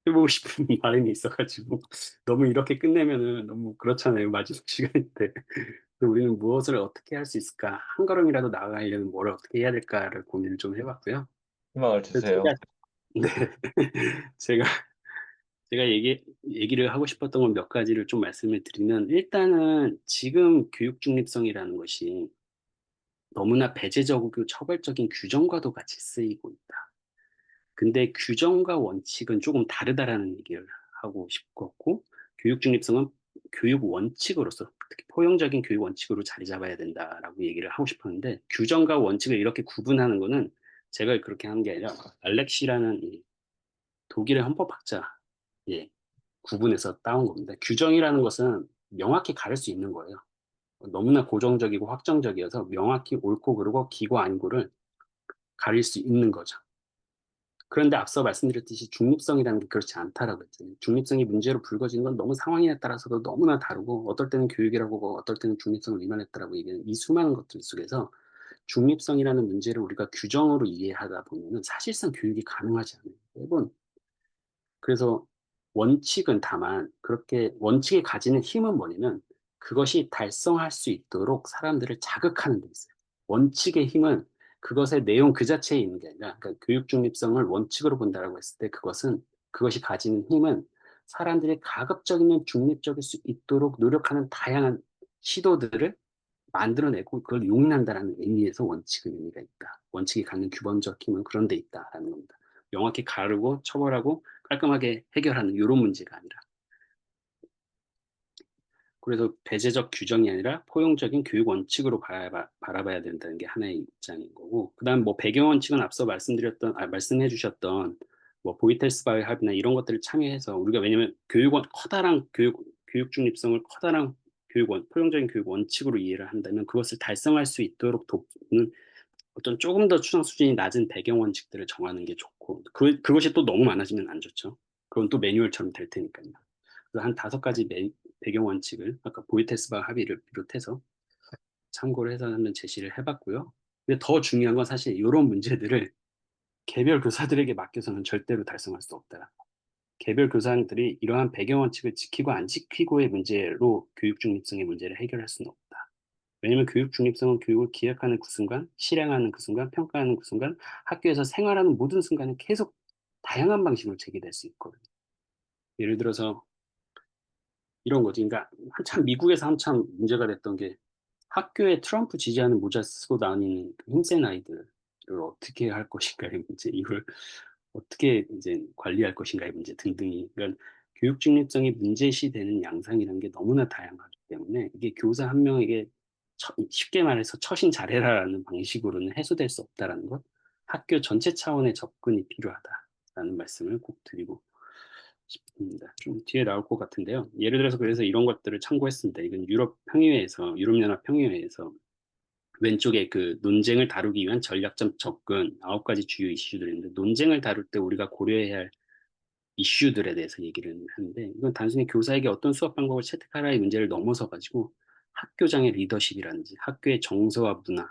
S3: 해보고 싶은 바람이 있어가지고 너무 이렇게 끝내면은 너무 그렇잖아요. 마지막 시간인데 우리는 무엇을 어떻게 할 수 있을까? 한 걸음이라도 나아가려면 뭘 어떻게 해야 될까를 고민을 좀 해봤고요.
S1: 희망을
S3: 그래서
S1: 주세요.
S3: 네, 제가 얘기를 하고 싶었던 건 몇 가지를 좀 말씀을 드리면 일단은 지금 교육 중립성이라는 것이 너무나 배제적이고 처벌적인 규정과도 같이 쓰이고 있다. 근데 규정과 원칙은 조금 다르다라는 얘기를 하고 싶었고 교육 중립성은 교육 원칙으로서 특히 포용적인 교육 원칙으로 자리 잡아야 된다라고 얘기를 하고 싶었는데 규정과 원칙을 이렇게 구분하는 거는 제가 그렇게 한 게 아니라 알렉시라는 이 독일의 헌법학자 예, 구분해서 따온 겁니다. 규정이라는 것은 명확히 가릴 수 있는 거예요. 너무나 고정적이고 확정적이어서 명확히 옳고 그르고 기고 아니고를 가릴 수 있는 거죠. 그런데 앞서 말씀드렸듯이 중립성이라는 게 그렇지 않다라고 했잖아요. 중립성이 문제로 불거지는 건 너무 상황에 따라서도 너무나 다르고 어떨 때는 교육이라고 하고 어떨 때는 중립성을 위반했다라고 얘기하는 이 수많은 것들 속에서 중립성이라는 문제를 우리가 규정으로 이해하다 보면은 사실상 교육이 가능하지 않아요. 매번 그래서 원칙은 다만 그렇게 원칙이 가지는 힘은 뭐냐면 그것이 달성할 수 있도록 사람들을 자극하는 데 있어요. 원칙의 힘은 그것의 내용 그 자체에 있는 게 아니라 그러니까 교육 중립성을 원칙으로 본다라고 했을 때 그것이 가지는 힘은 사람들이 가급적이면 중립적일 수 있도록 노력하는 다양한 시도들을 만들어내고 그걸 용인한다라는 의미에서 원칙의 의미가 있다. 원칙이 갖는 규범적 힘은 그런 데 있다라는 겁니다. 명확히 가르고 처벌하고 깔끔하게 해결하는 이런 문제가 아니라 그래서 배제적 규정이 아니라 포용적인 교육 원칙으로 바라봐야 된다는 게 하나의 입장인 거고 그다음 뭐 배경 원칙은 앞서 말씀해 주셨던 뭐 보이텔스바의 합의나 이런 것들을 참여해서 우리가 왜냐면 커다란 교육 중립성을 커다란 포용적인 교육 원칙으로 이해를 한다면 그것을 달성할 수 있도록 돕는 어떤 조금 더 추상 수준이 낮은 배경 원칙들을 정하는 게 좋고 그것이 또 너무 많아지면 안 좋죠. 그건 또 매뉴얼처럼 될 테니까요. 그래서 한 5가지 배경 원칙을 아까 보이테스바 합의를 비롯해서 참고를 해서 한번 제시를 해봤고요. 근데 더 중요한 건 사실 이런 문제들을 개별 교사들에게 맡겨서는 절대로 달성할 수 없다. 개별 교사들이 이러한 배경 원칙을 지키고 안 지키고의 문제로 교육 중립성의 문제를 해결할 수는 없다. 왜냐하면 교육 중립성은 교육을 기획하는 그 순간, 실행하는 그 순간, 평가하는 그 순간, 학교에서 생활하는 모든 순간에 계속 다양한 방식으로 제기될 수 있거든요. 예를 들어서 이런 거지. 그러니까 미국에서 한참 문제가 됐던 게 학교에 트럼프 지지하는 모자 쓰고 다니는 그 힘센 아이들을 어떻게 할 것인가의 문제, 이걸 어떻게 이제 관리할 것인가의 문제 등등이. 그러니까 교육 중립성이 문제시되는 양상이라는 게 너무나 다양하기 때문에 이게 교사 한 명에게 쉽게 말해서 처신 잘해라라는 방식으로는 해소될 수 없다라는 것, 학교 전체 차원의 접근이 필요하다라는 말씀을 꼭 드리고 싶습니다. 좀 뒤에 나올 것 같은데요. 예를 들어서 그래서 이런 것들을 참고했습니다. 이건 유럽연합 평의회에서 왼쪽에 그 논쟁을 다루기 위한 전략적 접근 9가지 주요 이슈들인데 논쟁을 다룰 때 우리가 고려해야 할 이슈들에 대해서 얘기를 하는데 이건 단순히 교사에게 어떤 수업 방법을 채택하라의 문제를 넘어서 가지고 학교장의 리더십이라든지 학교의 정서와 문화,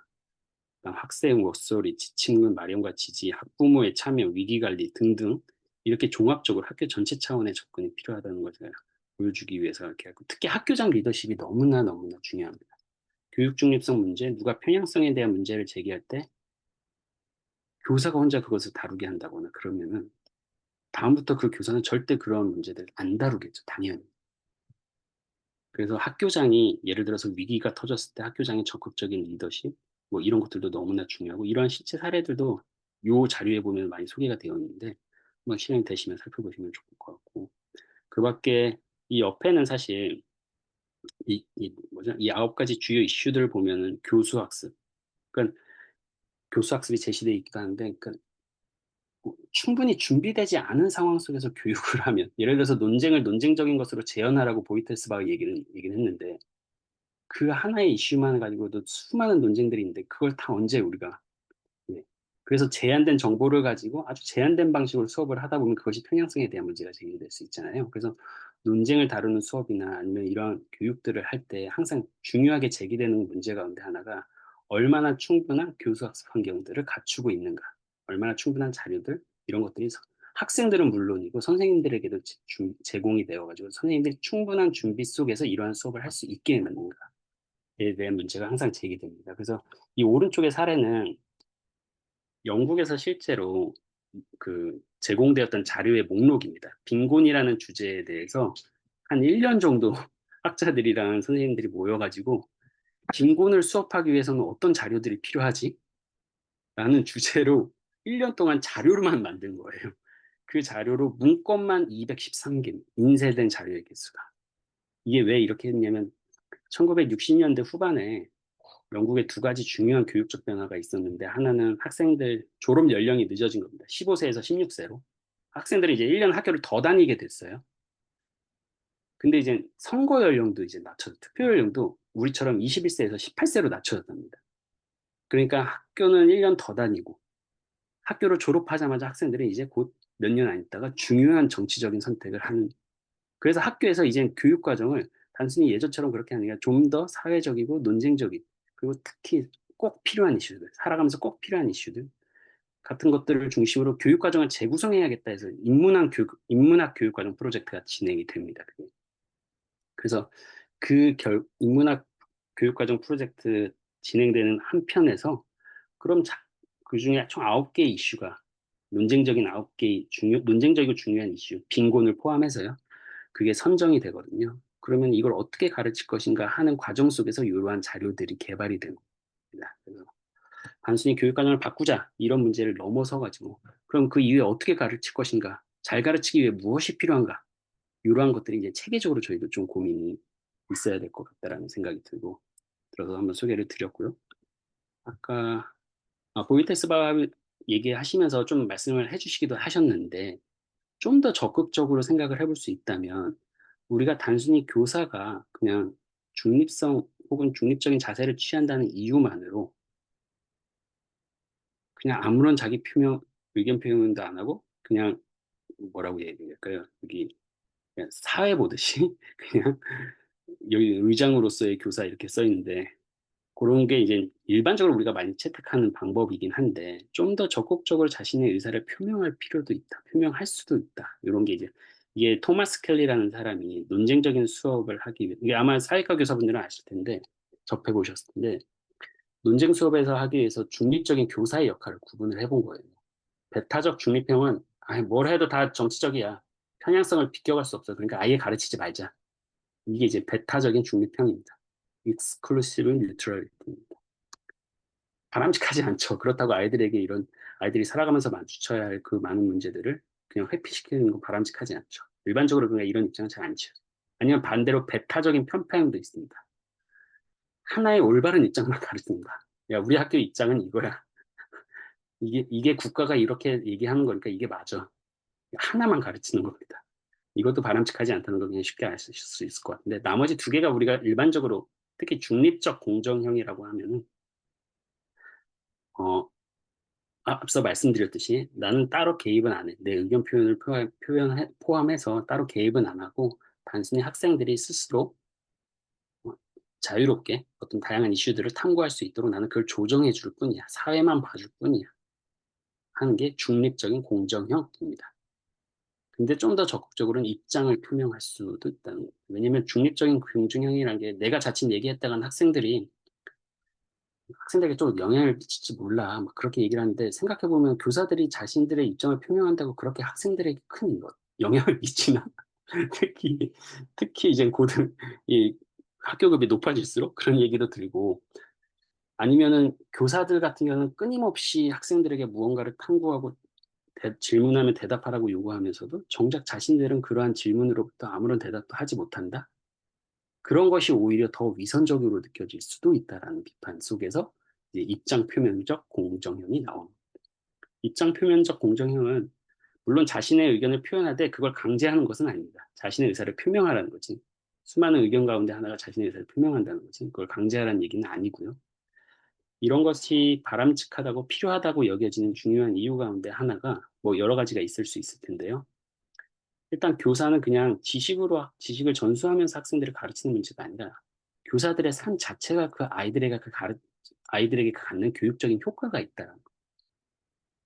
S3: 학생 목소리, 지침문 마련과 지지, 학부모의 참여, 위기관리 등등 이렇게 종합적으로 학교 전체 차원의 접근이 필요하다는 것을 보여주기 위해서 이렇게 하고 특히 학교장 리더십이 너무나 중요합니다. 교육 중립성 문제, 누가 편향성에 대한 문제를 제기할 때 교사가 혼자 그것을 다루게 한다거나 그러면은 다음부터 그 교사는 절대 그런 문제들을 안 다루겠죠, 당연히. 그래서 학교장이 예를 들어서 위기가 터졌을 때 학교장의 적극적인 리더십 뭐 이런 것들도 너무나 중요하고 이러한 실제 사례들도 요 자료에 보면 많이 소개가 되어 있는데 한번 실행 되시면 살펴보시면 좋을 것 같고 그 밖에 이 옆에는 사실 이 9가지 주요 이슈들을 보면은 교수 학습 그러니까 교수 학습이 제시되어 있기도 한데 그러니까 충분히 준비되지 않은 상황 속에서 교육을 하면 예를 들어서 논쟁을 논쟁적인 것으로 재현하라고 보이텔스바가 얘기를 했는데 그 하나의 이슈만 가지고도 수많은 논쟁들이 있는데 그걸 다 언제 우리가 예. 그래서 제한된 정보를 가지고 아주 제한된 방식으로 수업을 하다 보면 그것이 편향성에 대한 문제가 제기될 수 있잖아요. 그래서 논쟁을 다루는 수업이나 아니면 이런 교육들을 할 때 항상 중요하게 제기되는 문제 가운데 하나가 얼마나 충분한 교수 학습 환경들을 갖추고 있는가, 얼마나 충분한 자료들 이런 것들이 학생들은 물론이고 선생님들에게도 제공이 되어가지고 선생님들이 충분한 준비 속에서 이러한 수업을 할 수 있게 만드는가에 대한 문제가 항상 제기됩니다. 그래서 이 오른쪽의 사례는 영국에서 실제로 그 제공되었던 자료의 목록입니다. 빈곤이라는 주제에 대해서 한 1년 정도 학자들이랑 선생님들이 모여가지고 빈곤을 수업하기 위해서는 어떤 자료들이 필요하지? 라는 주제로 1년 동안 자료로만 만든 거예요. 그 자료로 문건만 213개, 인쇄된 자료의 개수가. 이게 왜 이렇게 했냐면 1960년대 후반에 영국에 두 가지 중요한 교육적 변화가 있었는데 하나는 학생들 졸업 연령이 늦어진 겁니다. 15세에서 16세로. 학생들이 이제 1년 학교를 더 다니게 됐어요. 근데 이제 선거 연령도 이제 투표 연령도 우리처럼 21세에서 18세로 낮춰졌답니다. 그러니까 학교는 1년 더 다니고 학교를 졸업하자마자 학생들이 이제 곧 몇 년 안 있다가 중요한 정치적인 선택을 하는. 그래서 학교에서 이제 교육 과정을 단순히 예전처럼 그렇게 하는 게 아니라 좀 더 사회적이고 논쟁적인, 그리고 특히 꼭 필요한 이슈들, 살아가면서 꼭 필요한 이슈들 같은 것들을 중심으로 교육 과정을 재구성해야겠다 해서 인문학 교육 과정 프로젝트가 진행이 됩니다. 그게. 그래서 인문학 교육 과정 프로젝트 진행되는 한편에서 그럼 그 중에 총 9개 이슈가 논쟁적인 9개 논쟁적이고 중요한 이슈, 빈곤을 포함해서요. 그게 선정이 되거든요. 그러면 이걸 어떻게 가르칠 것인가 하는 과정 속에서 이러한 자료들이 개발이 됩니다. 그래서 단순히 교육 과정을 바꾸자 이런 문제를 넘어서 가지고 그럼 그 이후에 어떻게 가르칠 것인가, 잘 가르치기 위해 무엇이 필요한가, 이러한 것들이 이제 체계적으로 저희도 좀 고민이 있어야 될 것 같다라는 생각이 들고 들어서 한번 소개를 드렸고요. 아까 보이테스바 얘기하시면서 좀 말씀을 해주시기도 하셨는데 좀 더 적극적으로 생각을 해볼 수 있다면 우리가 단순히 교사가 그냥 중립성 혹은 중립적인 자세를 취한다는 이유만으로 그냥 아무런 의견 표현도 안 하고 그냥 뭐라고 얘기할까요? 여기 그냥 사회 보듯이 그냥 여기 의장으로서의 교사 이렇게 써 있는데 그런 게 이제 일반적으로 우리가 많이 채택하는 방법이긴 한데 좀 더 적극적으로 자신의 의사를 표명할 필요도 있다. 표명할 수도 있다. 이런 게 이게 토마스 켈리라는 사람이 논쟁적인 수업을 하기 위해 이게 아마 사회과 교사분들은 아실 텐데 접해 보셨을 텐데 논쟁 수업에서 하기 위해서 중립적인 교사의 역할을 구분을 해본 거예요. 배타적 중립형은 뭘 해도 다 정치적이야. 편향성을 비껴갈 수 없어. 그러니까 아예 가르치지 말자. 이게 이제 배타적인 중립형입니다. Exclusive neutrality입니다. 바람직하지 않죠. 그렇다고 아이들이 살아가면서 마주쳐야 할 그 많은 문제들을 그냥 회피시키는 건 바람직하지 않죠. 일반적으로 그냥 이런 입장은 잘 안 취해요. 아니면 반대로 배타적인 편파형도 있습니다. 하나의 올바른 입장만 가르칩니다. 야, 우리 학교 입장은 이거야. 이게 국가가 이렇게 얘기하는 거니까 이게 맞아. 하나만 가르치는 겁니다. 이것도 바람직하지 않다는 걸 그냥 쉽게 아실 수 있을 것 같은데 나머지 두 개가 우리가 일반적으로 특히 중립적 공정형이라고 하면은 어, 앞서 말씀드렸듯이 나는 따로 개입은 안 해. 내 의견 표현을 포함해서 따로 개입은 안 하고 단순히 학생들이 스스로 어, 자유롭게 어떤 다양한 이슈들을 탐구할 수 있도록 나는 그걸 조정해 줄 뿐이야. 사회만 봐줄 뿐이야. 하는 게 중립적인 공정형입니다. 근데 좀 더 적극적으로는 입장을 표명할 수도 있다는 거예요. 왜냐면 중립적인 공정형이라는 게 내가 자칫 얘기했다간 학생들에게 좀 영향을 미칠지 몰라. 막 그렇게 얘기를 하는데 생각해보면 교사들이 자신들의 입장을 표명한다고 그렇게 학생들에게 큰 영향을 미치나? 특히, 특히 이제 이 학교급이 높아질수록 그런 얘기도 들고 아니면은 교사들 같은 경우는 끊임없이 학생들에게 무언가를 탐구하고 질문하면 대답하라고 요구하면서도 정작 자신들은 그러한 질문으로부터 아무런 대답도 하지 못한다? 그런 것이 오히려 더 위선적으로 느껴질 수도 있다라는 비판 속에서 이제 입장 표면적 공정형이 나옵니다. 입장 표면적 공정형은 물론 자신의 의견을 표현하되 그걸 강제하는 것은 아닙니다. 자신의 의사를 표명하라는 거지. 수많은 의견 가운데 하나가 자신의 의사를 표명한다는 거지. 그걸 강제하라는 얘기는 아니고요. 이런 것이 바람직하다고 필요하다고 여겨지는 중요한 이유 가운데 하나가 뭐 여러 가지가 있을 수 있을 텐데요. 일단 교사는 그냥 지식을 전수하면서 학생들을 가르치는 문제가 아니라 교사들의 삶 자체가 아이들에게 갖는 교육적인 효과가 있다는 거.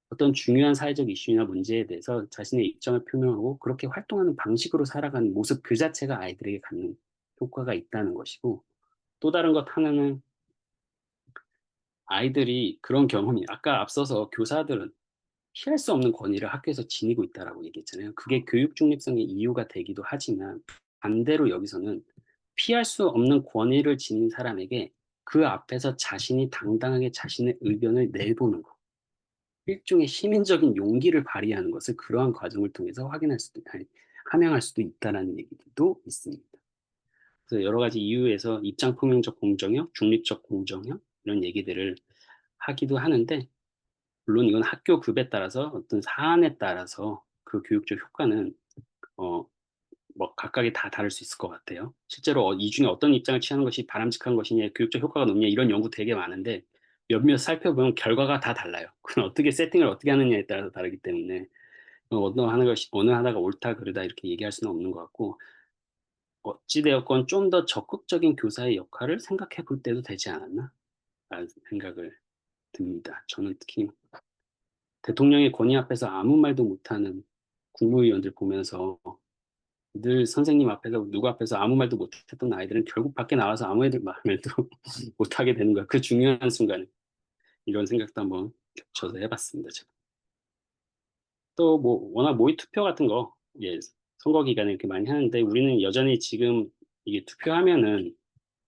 S3: 어떤 중요한 사회적 이슈나 문제에 대해서 자신의 입장을 표명하고 그렇게 활동하는 방식으로 살아가는 모습 그 자체가 아이들에게 갖는 효과가 있다는 것이고 또 다른 것 하나는 아이들이 그런 경험이 아까 앞서서 교사들은 피할 수 없는 권위를 학교에서 지니고 있다라고 얘기했잖아요. 그게 교육 중립성의 이유가 되기도 하지만 반대로 여기서는 피할 수 없는 권위를 지닌 사람에게 그 앞에서 자신이 당당하게 자신의 의견을 내보는 것. 일종의 시민적인 용기를 발휘하는 것을 그러한 과정을 통해서 함양할 수도 있다라는 얘기도 있습니다. 그래서 여러 가지 이유에서 입장 표명적 공정력, 중립적 공정력 이런 얘기들을 하기도 하는데 물론 이건 학교 급에 따라서 어떤 사안에 따라서 그 교육적 효과는 어, 뭐 각각이 다 다를 수 있을 것 같아요. 실제로 이 중에 어떤 입장을 취하는 것이 바람직한 것이냐, 교육적 효과가 높냐 이런 연구 되게 많은데 몇몇 살펴보면 결과가 다 달라요. 그건 어떻게 세팅을 어떻게 하느냐에 따라서 다르기 때문에 어느 하나가 옳다 그르다 이렇게 얘기할 수는 없는 것 같고 어찌되었건 좀 더 적극적인 교사의 역할을 생각해 볼 때도 되지 않았나? 라는 생각을 듭니다. 저는 특히 대통령의 권위 앞에서 아무 말도 못하는 국무위원들 보면서 늘 선생님 앞에서 누구 앞에서 아무 말도 못했던 아이들은 결국 밖에 나와서 아무 애들 말도 못하게 되는 거야. 그 중요한 순간에 이런 생각도 한번 겹쳐서 해봤습니다. 제가. 또 뭐 워낙 모의 투표 같은 거 예, 선거 기간에 이렇게 많이 하는데 우리는 여전히 지금 이게 투표하면은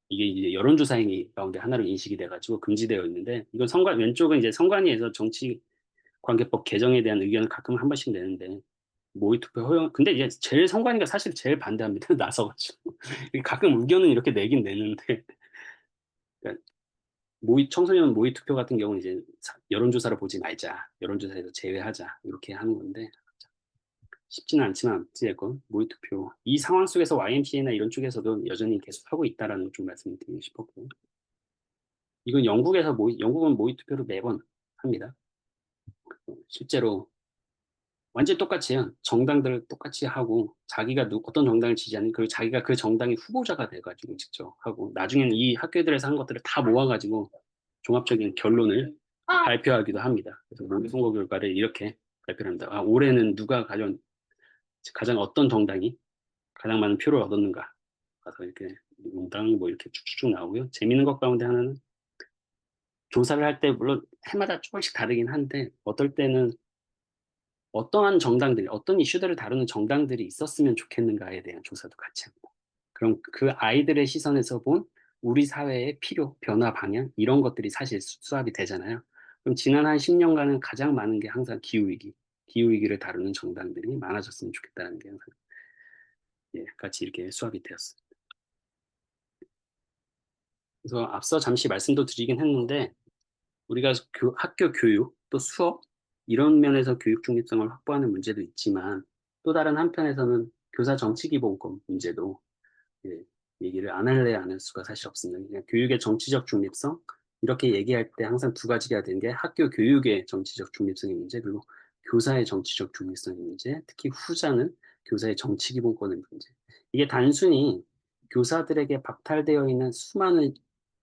S3: 이게 이제 여론조사 행위 가운데 하나로 인식이 돼가지고 금지되어 있는데 이건 선관 왼쪽은 이제 선관위에서 정치 관계법 개정에 대한 의견을 가끔 한 번씩 내는데 모의 투표 허용 근데 이제 제일 선관위가 사실 제일 반대합니다. 나서가지고 가끔 의견은 이렇게 내긴 내는데 그러니까 청소년 모의 투표 같은 경우는 이제 여론조사를 보지 말자 여론조사에서 제외하자 이렇게 하는 건데 쉽지는 않지만 어찌됐건 모의 투표 이 상황 속에서 YMCA나 이런 쪽에서도 여전히 계속 하고 있다라는 좀 말씀을 드리고 싶었고 이건 영국은 모의 투표를 매번 합니다. 실제로 완전 똑같이 해요. 정당들 똑같이 하고 자기가 어떤 정당을 지지하는 그리고 자기가 그 정당의 후보자가 돼가지고 직접 하고 나중에는 이 학교들에서 한 것들을 다 모아가지고 종합적인 결론을 발표하기도 합니다. 그래서 모의 선거 결과를 이렇게 발표를 합니다. 아, 올해는 누가 가장 어떤 정당이 가장 많은 표를 얻었는가 가서 이렇게 문당 뭐 이렇게 쭉쭉 나오고요. 재밌는 것 가운데 하나는 조사를 할 때 물론 해마다 조금씩 다르긴 한데 어떨 때는 어떠한 정당들이 어떤 이슈들을 다루는 정당들이 있었으면 좋겠는가에 대한 조사도 같이 합니다. 그럼 그 아이들의 시선에서 본 우리 사회의 필요, 변화 방향 이런 것들이 사실 수합이 되잖아요. 그럼 지난 한 10년간은 가장 많은 게 항상 기후위기를 다루는 정당들이 많아졌으면 좋겠다는 게 항상 예, 같이 이렇게 수합이 되었습니다. 그래서 앞서 잠시 말씀도 드리긴 했는데 우리가 학교 교육 또 수업 이런 면에서 교육 중립성을 확보하는 문제도 있지만 또 다른 한편에서는 교사 정치 기본권 문제도 예, 얘기를 안 할래야 안 할 수가 사실 없습니다. 그냥 교육의 정치적 중립성 이렇게 얘기할 때 항상 두 가지가 되는 게 학교 교육의 정치적 중립성의 문제 그리고 교사의 정치적 중립성의 문제 특히 후자는 교사의 정치 기본권의 문제 이게 단순히 교사들에게 박탈되어 있는 수많은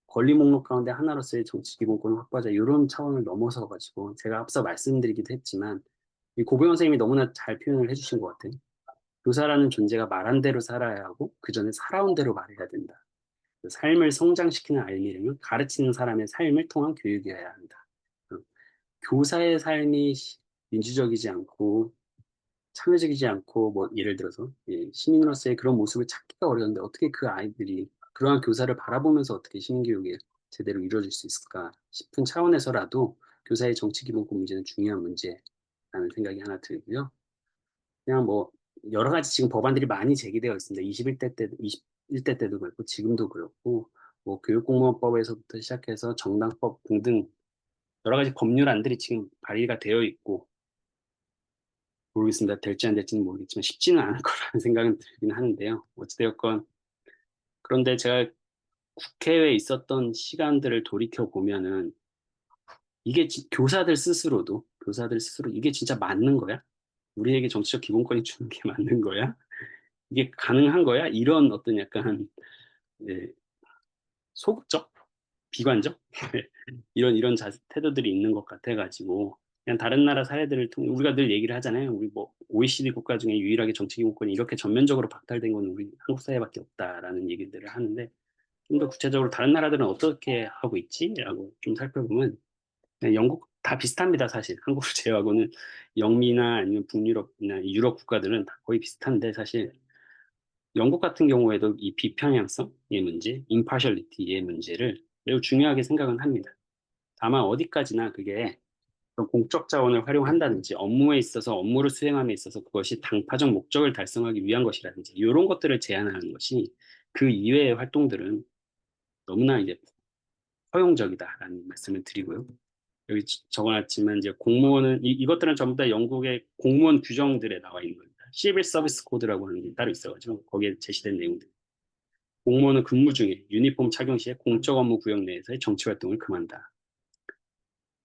S3: 권리 목록 가운데 하나로서의 정치 기본권을 확보하자 이런 차원을 넘어서 가지고 제가 앞서 말씀드리기도 했지만 이 고병원 선생님이 너무나 잘 표현을 해주신 것 같아요. 교사라는 존재가 말한 대로 살아야 하고 그 전에 살아온 대로 말해야 된다. 그 삶을 성장시키는 알미름은 가르치는 사람의 삶을 통한 교육이어야 한다. 교사의 삶이 민주적이지 않고 참여적이지 않고 뭐 예를 들어서 예, 시민으로서의 그런 모습을 찾기가 어려운데 어떻게 그 아이들이 그러한 교사를 바라보면서 어떻게 시민교육이 제대로 이루어질 수 있을까 싶은 차원에서라도 교사의 정치 기본권 문제는 중요한 문제라는 생각이 하나 들고요. 그냥 뭐 여러 가지 지금 법안들이 많이 제기되어 있습니다. 21대 때도 그렇고 지금도 그렇고 뭐 교육공무원법에서부터 시작해서 정당법 등등 여러 가지 법률안들이 지금 발의가 되어 있고 모르겠습니다. 될지 안 될지는 모르겠지만 쉽지는 않을 거라는 생각은 들긴 하는데요. 어찌되었건 그런데 제가 국회에 있었던 시간들을 돌이켜 보면은 이게 교사들 스스로 이게 진짜 맞는 거야? 우리에게 정치적 기본권이 주는 게 맞는 거야? 이게 가능한 거야? 이런 어떤 약간 예, 소극적, 비관적 이런 태도들이 있는 것 같아가지고 그냥 다른 나라 사례들을 통해 우리가 늘 얘기를 하잖아요. 우리 뭐 OECD 국가 중에 유일하게 정치 기본권이 이렇게 전면적으로 박탈된 건 우리 한국 사회밖에 없다라는 얘기들을 하는데 좀 더 구체적으로 다른 나라들은 어떻게 하고 있지?라고 좀 살펴보면 그냥 영국 다 비슷합니다. 사실 한국을 제외하고는 영미나 아니면 북유럽이나 유럽 국가들은 다 거의 비슷한데 사실 영국 같은 경우에도 이 비편향성의 문제, impartiality의 문제를 매우 중요하게 생각은 합니다. 다만 어디까지나 그게 그런 공적 자원을 활용한다든지 업무에 있어서 업무를 수행함에 있어서 그것이 당파적 목적을 달성하기 위한 것이라든지 이런 것들을 제한하는 것이 그 이외의 활동들은 너무나 이제 허용적이다라는 말씀을 드리고요. 여기 적어놨지만 이제 공무원은 이것들은 전부 다 영국의 공무원 규정들에 나와 있는 겁니다. 시빌 서비스 코드라고 하는 게 따로 있어가지고 거기에 제시된 내용들. 공무원은 근무 중에 유니폼 착용 시에 공적 업무 구역 내에서의 정치 활동을 금한다.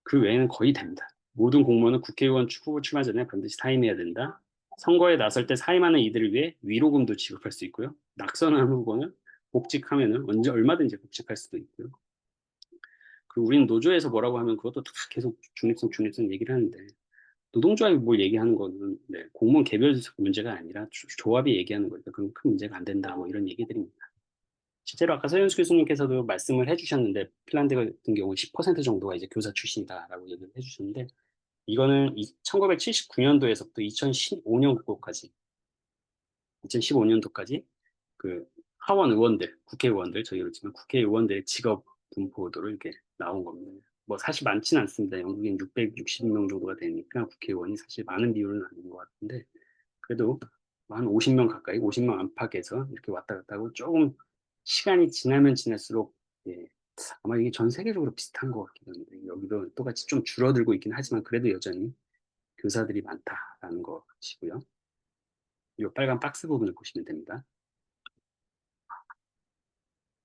S3: 그 외에는 거의 됩니다. 모든 공무원은 국회의원 후보 출마 전에 반드시 사임해야 된다. 선거에 나설 때 사임하는 이들을 위해 위로금도 지급할 수 있고요. 낙선한 후보는 복직하면은 언제 얼마든지 복직할 수도 있고요. 그 우리는 노조에서 뭐라고 하면 그것도 다 계속 중립성 얘기를 하는데 노동조합이 뭘 얘기하는 거는 네, 공무원 개별 문제가 아니라 조합이 얘기하는 거니까 그건 큰 문제가 안 된다 뭐 이런 얘기들입니다. 실제로 아까 서현수 교수님께서도 말씀을 해주셨는데 핀란드 같은 경우 10% 정도가 이제 교사 출신이다라고 얘기를 해주셨는데 이거는 1979년도에서부터 2015년도까지 그 하원 의원들, 국회의원들, 저희로 치면 국회의원들의 직업 분포도로 이렇게 나온 겁니다. 뭐 사실 많지는 않습니다. 영국엔 660명 정도가 되니까 국회의원이 사실 많은 비율은 아닌 것 같은데 그래도 한 50명 가까이, 50명 안팎에서 이렇게 왔다 갔다 하고 조금 시간이 지나면 지날수록 예, 아마 이게 전 세계적으로 비슷한 것 같기도 합니다. 여기도 똑같이 좀 줄어들고 있긴 하지만 그래도 여전히 교사들이 많다라는 것이고요. 이 빨간 박스 부분을 보시면 됩니다.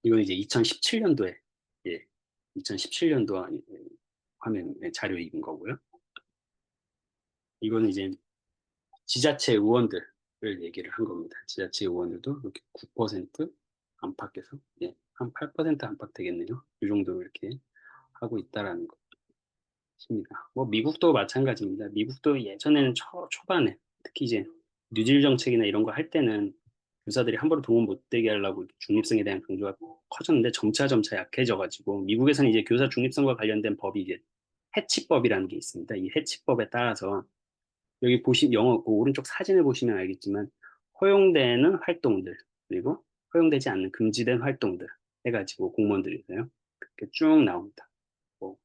S3: 이건 이제 2017년도에 예, 2017년도 화면 자료인 거고요. 이거는 이제 지자체 의원들을 얘기를 한 겁니다. 지자체 의원들도 이렇게 9% 안팎에서 예, 한 8% 안팎 되겠네요. 이 정도로 이렇게 하고 있다라는 것입니다. 뭐 미국도 마찬가지입니다. 미국도 예전에는 초반에 특히 이제 뉴딜 정책이나 이런 거 할 때는 교사들이 함부로 동원 못 되게 하려고 중립성에 대한 강조가 커졌는데 점차 약해져가지고 미국에서는 이제 교사 중립성과 관련된 법이 이제 해치법이라는 게 있습니다. 이 해치법에 따라서 여기 영어 오른쪽 사진을 보시면 알겠지만 허용되는 활동들 그리고 허용되지 않는 금지된 활동들 해가지고 공무원들이서요 그렇게 쭉 나옵니다. 뭐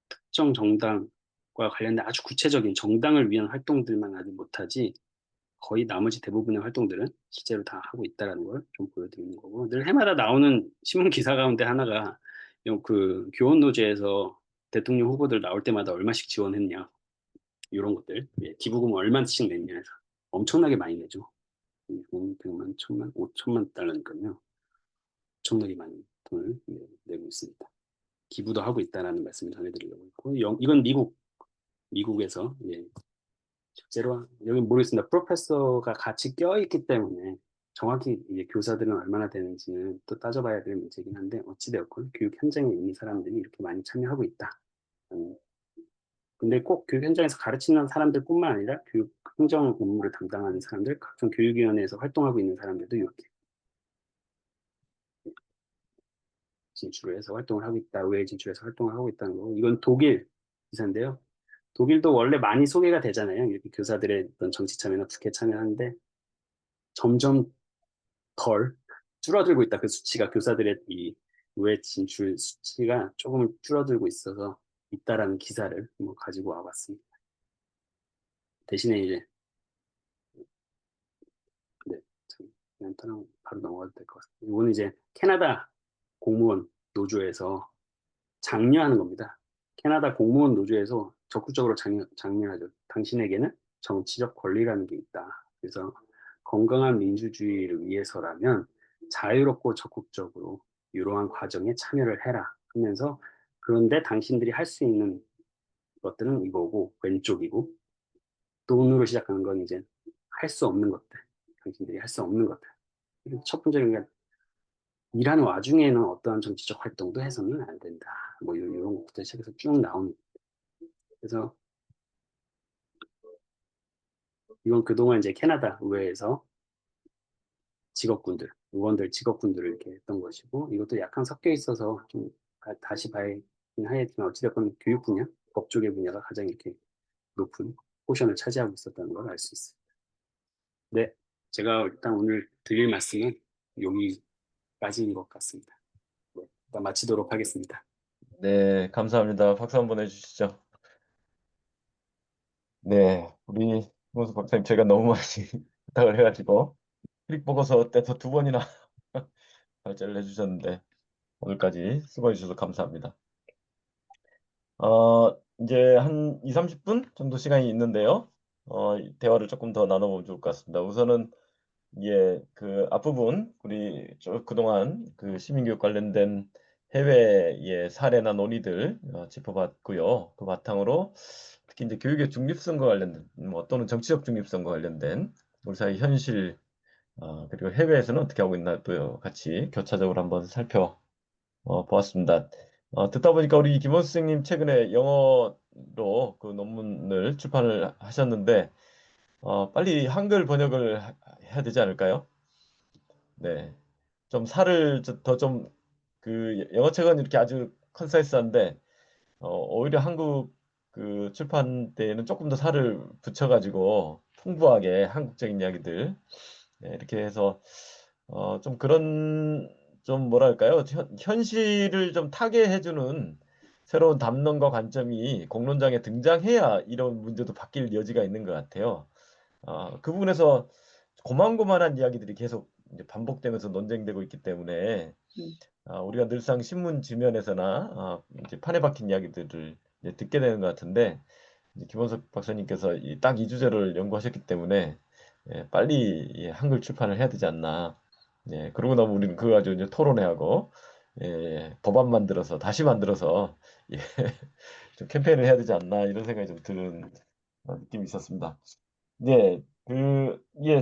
S3: 특정 정당과 관련된 아주 구체적인 정당을 위한 활동들만 하지 못하지 거의 나머지 대부분의 활동들은 실제로 다 하고 있다는 걸 좀 보여드리는 거고 늘 해마다 나오는 신문 기사 가운데 하나가 그 교원노조에서 대통령 후보들 나올 때마다 얼마씩 지원했냐 이런 것들 예, 기부금 얼마씩 냈냐 해서 엄청나게 많이 내죠. 100만, 1000만, 5천만 달러니까요. 엄청나게 많이 돈을 내고 있습니다. 기부도 하고 있다는 말씀을 전해드리려고 했고 이건 미국에서 예, 실제로 여기 모르겠습니다. 프로페서가 같이 껴있기 때문에 정확히 이제 교사들은 얼마나 되는지는 또 따져봐야 될 문제긴 한데 어찌되었건 교육 현장에 있는 사람들이 이렇게 많이 참여하고 있다. 근데 꼭 교육 현장에서 가르치는 사람들뿐만 아니라 교육 행정 업무를 담당하는 사람들, 각종 교육위원회에서 활동하고 있는 사람들도 이렇게 진출을 해서 활동을 하고 있다. 의회에 진출해서 활동을 하고 있다는 거. 이건 독일 기사인데요. 독일도 원래 많이 소개가 되잖아요. 이렇게 교사들의 어떤 정치 참여나 국회 참여하는데 점점 덜 줄어들고 있다. 그 수치가 교사들의 이 의회 진출 수치가 조금 줄어들고 있어서 있다라는 기사를 한번 가지고 와봤습니다. 대신에 이제 네, 그냥 바로 넘어가도 될 것 같습니다. 이거는 이제 캐나다 공무원 노조에서 장려하는 겁니다. 캐나다 공무원 노조에서 적극적으로 장려하죠. 당신에게는 정치적 권리라는 게 있다. 그래서 건강한 민주주의를 위해서라면 자유롭고 적극적으로 이러한 과정에 참여를 해라 하면서 그런데 당신들이 할 수 있는 것들은 이거고 왼쪽이고 돈으로 시작하는 건 이제 할 수 없는 것들 당신들이 할 수 없는 것들 첫 번째는 일하는 와중에는 어떠한 정치적 활동도 해서는 안 된다. 뭐 이런 것부터 시작해서 쭉 나옵니다. 그래서 이건 그동안 이제 캐나다 의회에서 의원들 직업군들을 이렇게 했던 것이고 이것도 약간 섞여 있어서 좀 다시 봐야긴 하겠지만 어찌됐건 교육 분야, 법 쪽의 분야가 가장 이렇게 높은 포션을 차지하고 있었다는 걸 알 수 있습니다. 네, 제가 일단 오늘 드릴 말씀은 여기까지인 것 같습니다. 네, 일단 마치도록 하겠습니다.
S1: 네, 감사합니다. 박수 한번 해주시죠. 네, 우리 홍수 박사님 제가 너무 많이 부탁을 해가지고 클릭 보고서 때도 2번이나 발제를 해주셨는데 오늘까지 수고해 주셔서 감사합니다. 이제 한 2, 30분 정도 시간이 있는데요. 이 대화를 조금 더 나눠보면 좋을 것 같습니다. 우선은 예, 그 앞부분 우리 그동안 그 시민교육 관련된 해외의 사례나 논의들 짚어봤고요. 그 바탕으로 특히 이제 교육의 중립성과 관련된 또는 정치적 중립성과 관련된 우리 사회 현실 그리고 해외에서는 어떻게 하고 있나 또 같이 교차적으로 한번 보았습니다. 듣다 보니까 우리 김원 선생님 최근에 영어로 그 논문을 출판을 하셨는데 빨리 한글 번역을 해야 되지 않을까요? 네. 좀 살을 더 좀 그 영어책은 이렇게 아주 컨사이스한데 오히려 한국 그 출판 때에는 조금 더 살을 붙여가지고 풍부하게 한국적인 이야기들 이렇게 해서 좀 그런 좀 뭐랄까요? 현실을 좀 타개해주는 새로운 담론과 관점이 공론장에 등장해야 이런 문제도 바뀔 여지가 있는 것 같아요. 그 부분에서 고만고만한 이야기들이 계속 이제 반복되면서 논쟁되고 있기 때문에
S4: 음.
S1: 우리가 늘상 신문 지면에서나 이제 판에 박힌 이야기들을 이제 듣게 되는 것 같은데 이제 김원석 박사님께서 딱 이 주제를 연구하셨기 때문에 빨리 한글 출판을 해야 되지 않나. 그러고 나면 우리는 그거 가지고 이제 토론회하고 법안 만들어서 다시 만들어서 예, 좀 캠페인을 해야 되지 않나 이런 생각이 좀 드는 느낌이 있었습니다.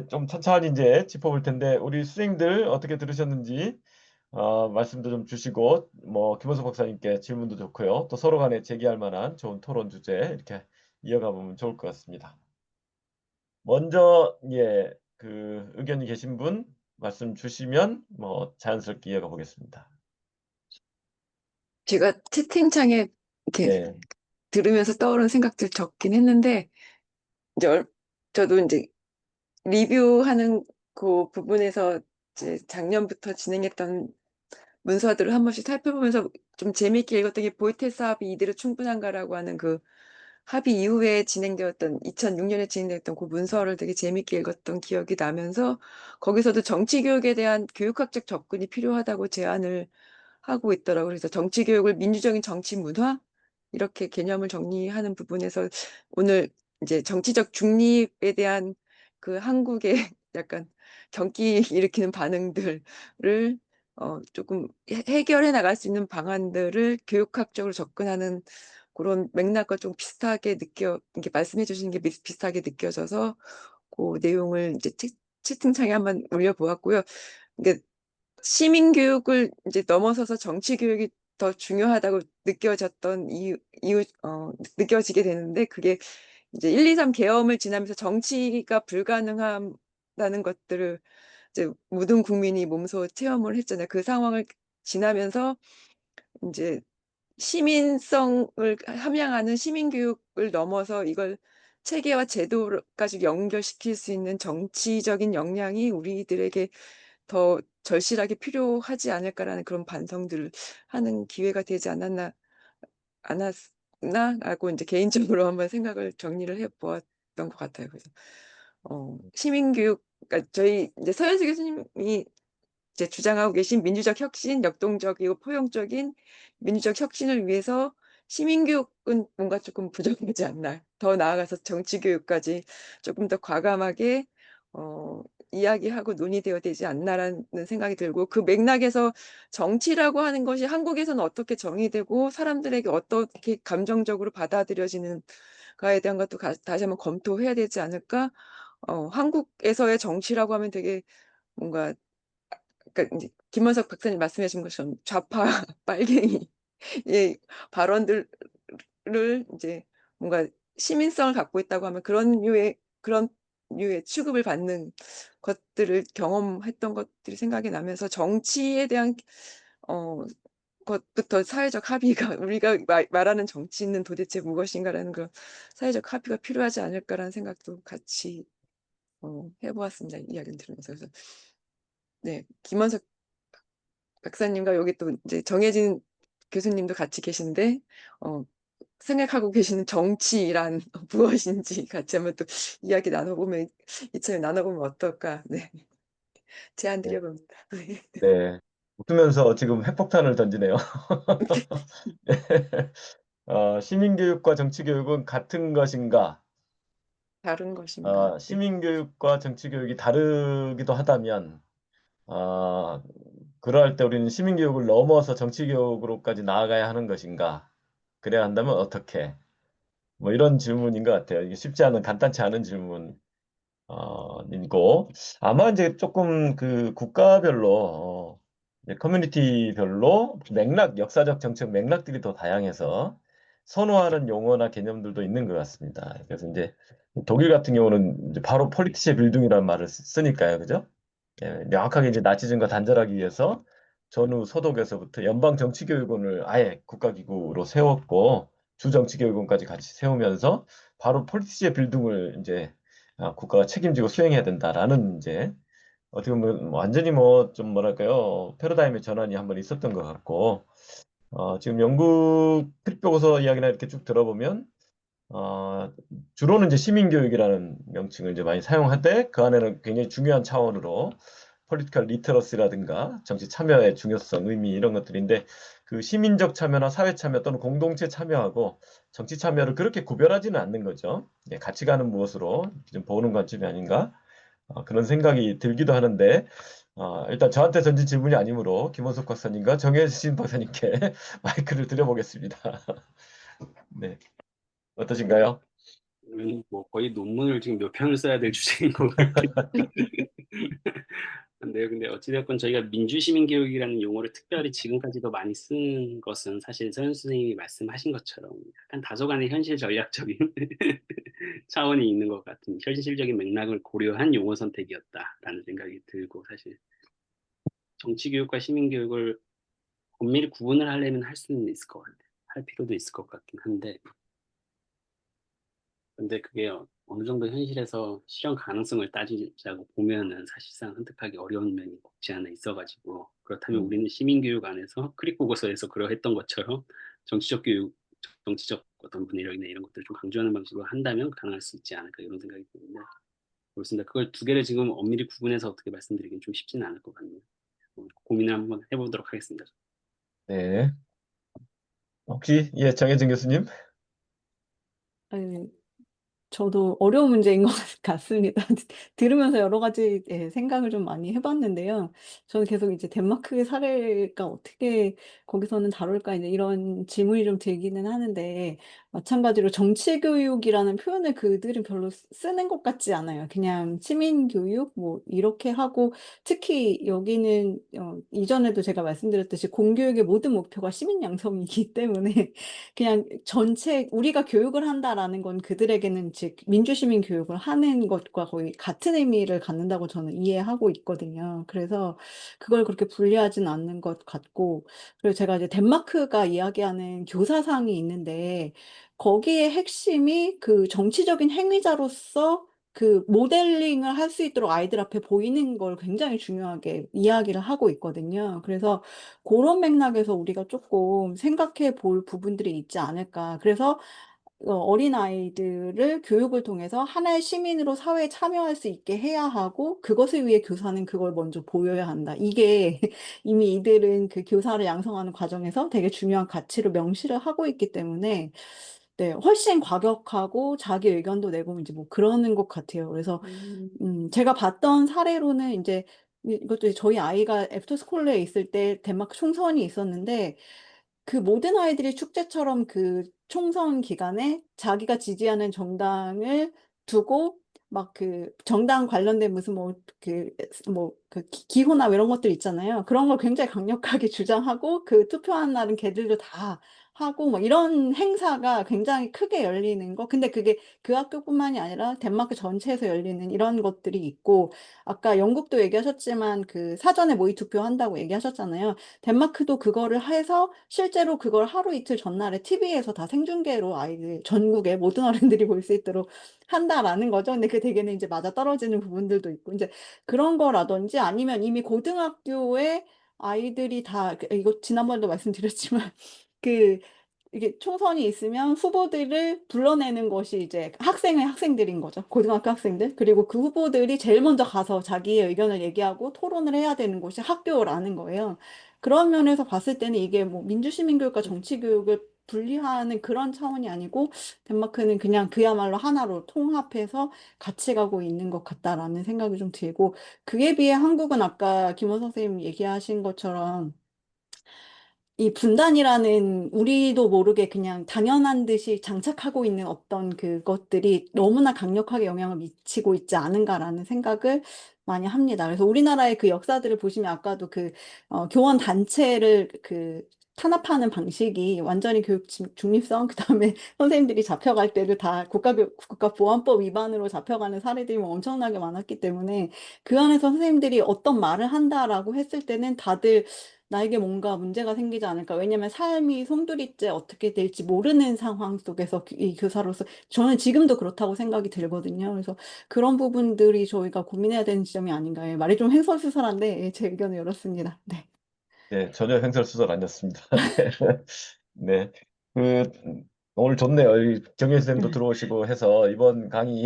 S1: 좀 천천히 이제 짚어볼 텐데 우리 수생들 어떻게 들으셨는지 말씀도 좀 주시고 김원석 박사님께 질문도 좋고요. 또 서로 간에 제기할 만한 좋은 토론 주제 이렇게 이어가 보면 좋을 것 같습니다. 먼저 그 의견이 계신 분 말씀 주시면 자연스럽게 이어가 보겠습니다.
S4: 제가 채팅창에 이렇게
S1: 네,
S4: 들으면서 떠오른 생각들 적긴 했는데, 이제 저도 이제 리뷰하는 그 부분에서 이제 작년부터 진행했던 문서들을 한 번씩 살펴보면서 좀 재미있게 읽었던 게 보이테스 합의 이대로 충분한가라고 하는 그 합의 이후에 진행되었던 2006년에 진행되었던 그 문서를 되게 재미있게 읽었던 기억이 나면서 거기서도 정치 교육에 대한 교육학적 접근이 필요하다고 제안을 하고 있더라고요. 그래서 정치 교육을 민주적인 정치 문화 이렇게 개념을 정리하는 부분에서 오늘 이제 정치적 중립에 대한 그 한국의 약간 경기 일으키는 반응들을 조금 해결해 나갈 수 있는 방안들을 교육학적으로 접근하는 그런 맥락과 좀 비슷하게 이렇게 말씀해 주시는 게 비슷하게 느껴져서 그 내용을 이제 채팅창에 한번 올려보았고요. 그러니까 시민교육을 이제 넘어서서 정치교육이 더 중요하다고 느껴지게 되는데 그게 이제 1, 2, 3 계엄을 지나면서 정치가 불가능하다는 것들을 이제 모든 국민이 몸소 체험을 했잖아요. 그 상황을 지나면서 이제 시민성을 함양하는 시민교육을 넘어서 이걸 체계와 제도까지 연결시킬 수 있는 정치적인 역량이 우리들에게 더 절실하게 필요하지 않을까라는 그런 반성들을 하는 기회가 되지 않았나라고 이제 개인적으로 한번 생각을 정리를 해보았던 것 같아요. 그래서 시민교육, 그러니까 저희 이제 서현수 교수님이 이제 주장하고 계신 민주적 혁신, 역동적이고 포용적인 민주적 혁신을 위해서 시민교육은 뭔가 조금 부족하지 않나. 더 나아가서 정치교육까지 조금 더 과감하게 이야기하고 논의되어야 되지 않나라는 생각이 들고 그 맥락에서 정치라고 하는 것이 한국에서는 어떻게 정의되고 사람들에게 어떻게 감정적으로 받아들여지는가에 대한 것도 다시 한번 검토해야 되지 않을까. 한국에서의 정치라고 하면 되게 뭔가 그러니까 이제 김원석 박사님 말씀해 주신 것처럼 좌파 빨갱이 의 발언들을 이제 뭔가 시민성을 갖고 있다고 하면 그런 류의 취급을 받는 것들을 경험했던 것들이 생각이 나면서 정치에 대한 것부터 사회적 합의가 우리가 말하는 정치는 도대체 무엇인가라는 그런 사회적 합의가 필요하지 않을까라는 생각도 같이 해보았습니다. 이야기를 들으면서. 그래서 네, 김원석 박사님과 여기 또 이제 정혜진 교수님도 같이 계신데 생각하고 계시는 정치란 무엇인지 같이 한번 또 이야기 나눠보면 이참에 나눠보면 어떨까. 네. 제안
S1: 네.
S4: 드려봅니다. 네.
S1: 네. 웃으면서 지금 핵폭탄을 던지네요. 시민교육과 정치교육은 같은 것인가?
S4: 다른 것인가? 네.
S1: 시민교육과 정치교육이 다르기도 하다면, 어, 그러할 때 우리는 시민교육을 넘어서 정치교육으로까지 나아가야 하는 것인가? 그래야 한다면 어떻게? 뭐 이런 질문인 것 같아요. 이게 쉽지 않은, 간단치 않은 질문. 이고 아마 이제 조금 그 국가별로 이제 커뮤니티별로 맥락, 역사적 정책 맥락들이 더 다양해서 선호하는 용어나 개념들도 있는 것 같습니다. 그래서 이제 독일 같은 경우는 이제 바로 폴리티체 빌딩이라는 말을 쓰니까요, 그죠? 예, 명확하게 이제 나치즘과 단절하기 위해서 전후 소독에서부터 연방 정치교육원을 아예 국가기구로 세웠고 주정치교육원까지 같이 세우면서 바로 폴리티체 빌딩을 이제 국가가 책임지고 수행해야 된다라는 이제 어떻게 보면 완전히 뭐 좀 뭐랄까요 패러다임의 전환이 한번 있었던 것 같고 지금 영국 필리포고서 이야기나 이렇게 쭉 들어보면 어, 주로는 이제 시민교육이라는 명칭을 이제 많이 사용하되 그 안에는 굉장히 중요한 차원으로 폴리티컬 리터러시라든가 정치 참여의 중요성, 의미 이런 것들인데 그 시민적 참여나 사회 참여 또는 공동체 참여하고 정치 참여를 그렇게 구별하지는 않는 거죠. 예, 같이 가는 무엇으로 좀 보는 관점이 아닌가 그런 생각이 들기도 하는데 일단 저한테 던진 질문이 아니므로 김원석 박사님과 정혜진 박사님께 마이크를 드려보겠습니다. 네, 어떠신가요?
S3: 뭐 거의 논문을 지금 몇 편을 써야 될 주제인 것 같아요. 근데 어찌됐건 저희가 민주시민교육이라는 용어를 특별히 지금까지도 많이 쓴 것은 사실 서현 선생님이 말씀하신 것처럼 약간 다소간의 현실 전략적인 차원이 있는 것 같은 현실적인 맥락을 고려한 용어 선택이었다라는 생각이 들고, 사실 정치교육과 시민교육을 엄밀히 구분을 하려면 할 수는 있을 것 같아요. 할 필요도 있을 것 같긴 한데, 근데 그게 어느 정도 현실에서 실현 가능성을 따지자고 보면은 사실상 선택하기 어려운 면이 없지 않아 있어가지고, 그렇다면
S1: 음,
S3: 우리는 시민교육 안에서 크릭 보고서에서 그러했던 것처럼 정치적 교육, 정치적 어떤 분열이나 이런 것들을 좀 강조하는 방식으로 한다면 가능할 수 있지 않을까 이런 생각이 드는데, 그렇습니다. 그걸 두 개를 지금 엄밀히 구분해서 어떻게 말씀드리긴 좀 쉽지는 않을 것 같네요. 고민을 한번 해보도록 하겠습니다.
S1: 네. 혹시 예, 정혜진 교수님?
S5: 네, 저도 어려운 문제인 것 같습니다. 들으면서 여러 가지 생각을 좀 많이 해봤는데요. 저는 계속 이제 덴마크의 사례가 어떻게 거기서는 다룰까 이제 이런 질문이 좀 들기는 하는데, 마찬가지로 정치교육이라는 표현을 그들은 별로 쓰는 것 같지 않아요. 그냥 시민교육 뭐 이렇게 하고, 특히 여기는 이전에도 제가 말씀드렸듯이 공교육의 모든 목표가 시민 양성이기 때문에 그냥 전체 우리가 교육을 한다라는 건 그들에게는 즉 민주시민 교육을 하는 것과 거의 같은 의미를 갖는다고 저는 이해하고 있거든요. 그래서 그걸 그렇게 분리하진 않는 것 같고, 그리고 제가 이제 덴마크가 이야기하는 교사상이 있는데 거기에 핵심이 그 정치적인 행위자로서 그 모델링을 할 수 있도록 아이들 앞에 보이는 걸 굉장히 중요하게 이야기를 하고 있거든요. 그래서 그런 맥락에서 우리가 조금 생각해 볼 부분들이 있지 않을까. 그래서 어린아이들을 교육을 통해서 하나의 시민으로 사회에 참여할 수 있게 해야 하고, 그것을 위해 교사는 그걸 먼저 보여야 한다. 이게 이미 이들은 그 교사를 양성하는 과정에서 되게 중요한 가치를 명시를 하고 있기 때문에 네, 훨씬 과격하고 자기 의견도 내고 이제 뭐 그러는 것 같아요. 그래서 제가 봤던 사례로는 이제 이것도 저희 아이가 애프터스쿨에 있을 때 덴마크 총선이 있었는데, 그 모든 아이들이 축제처럼 그 총선 기간에 자기가 지지하는 정당을 두고 막 그 정당 관련된 무슨 기호나 뭐 이런 것들 있잖아요. 그런 걸 굉장히 강력하게 주장하고 그 투표하는 날은 걔들도 다 하고 뭐 이런 행사가 굉장히 크게 열리는 거. 근데 그게 그 학교뿐만이 아니라 덴마크 전체에서 열리는 이런 것들이 있고, 아까 영국도 얘기하셨지만 그 사전에 모의 투표한다고 얘기하셨잖아요. 덴마크도 그거를 해서 실제로 그걸 하루 이틀 전날에 TV에서 다 생중계로 아이들 전국의 모든 어른들이 볼 수 있도록 한다라는 거죠. 근데 그 대개는 이제 맞아떨어지는 부분들도 있고 이제 그런 거라든지, 아니면 이미 고등학교에 아이들이 다 이거 지난번에도 말씀드렸지만 그 이게 총선이 있으면 후보들을 불러내는 것이 이제 학생들인 거죠. 고등학교 학생들. 그리고 그 후보들이 제일 먼저 가서 자기의 의견을 얘기하고 토론을 해야 되는 곳이 학교라는 거예요. 그런 면에서 봤을 때는 이게 뭐 민주시민교육과 정치교육을 분리하는 그런 차원이 아니고 덴마크는 그냥 그야말로 하나로 통합해서 같이 가고 있는 것 같다라는 생각이 좀 들고, 그에 비해 한국은 아까 김원 선생님 얘기하신 것처럼 이 분단이라는 우리도 모르게 그냥 당연한 듯이 장착하고 있는 어떤 그것들이 너무나 강력하게 영향을 미치고 있지 않은가라는 생각을 많이 합니다. 그래서 우리나라의 그 역사들을 보시면 아까도 교원 단체를 탄압하는 방식이 완전히 교육 중립성, 그다음에 선생님들이 잡혀갈 때를 다 국가보안법 위반으로 잡혀가는 사례들이 뭐 엄청나게 많았기 때문에 그 안에서 선생님들이 어떤 말을 한다라고 했을 때는 다들 나에게 뭔가 문제가 생기지 않을까. 왜냐면 삶이 송두리째 어떻게 될지 모르는 상황 속에서 이 교사로서 저는 지금도 그렇다고 생각이 들거든요. 그래서 그런 부분들이 저희가 고민해야 되는 지점이 아닌가. 예, 말이 좀 횡설수설한데 예, 제 의견을 열었습니다. 네.
S1: 네, 전혀 횡설수설 아니었습니다. 네. 네. 오늘 좋네요. 이 정현 선생님도 들어오시고 해서 이번 강의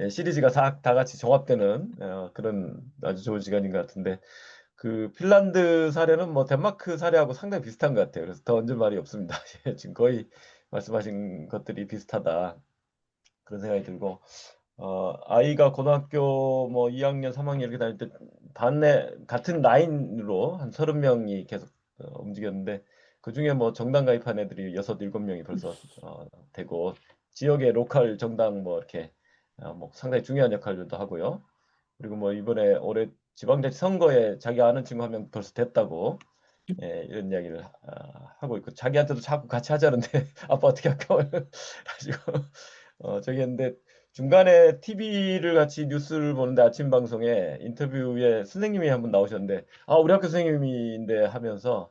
S1: 시리즈가 다 같이 종합되는 그런 아주 좋은 시간인 것 같은데, 그 핀란드 사례는 뭐 덴마크 사례하고 상당히 비슷한 것 같아요. 그래서 더 얹을 말이 없습니다. 지금 거의 말씀하신 것들이 비슷하다. 그런 생각이 들고, 아이가 고등학교 뭐 2학년, 3학년 이렇게 다닐 때 같은 라인으로 한 30명이 계속 움직였는데, 그중에 뭐 정당 가입한 애들이 6, 7명이 벌써 되고, 지역의 로컬 정당 뭐 이렇게 뭐 상당히 중요한 역할들도 하고요. 그리고 뭐 이번에 올해 지방자치 선거에 자기 아는 친구 한 명 벌써 됐다고 이런 이야기를 하고 있고, 자기한테도 자꾸 같이 하자는데 아빠 어떻게 할까 가지고 저기 했는데, 중간에 TV를 같이 뉴스를 보는데 아침 방송에 인터뷰에 선생님이 한 분 나오셨는데, 우리 학교 선생님인데 하면서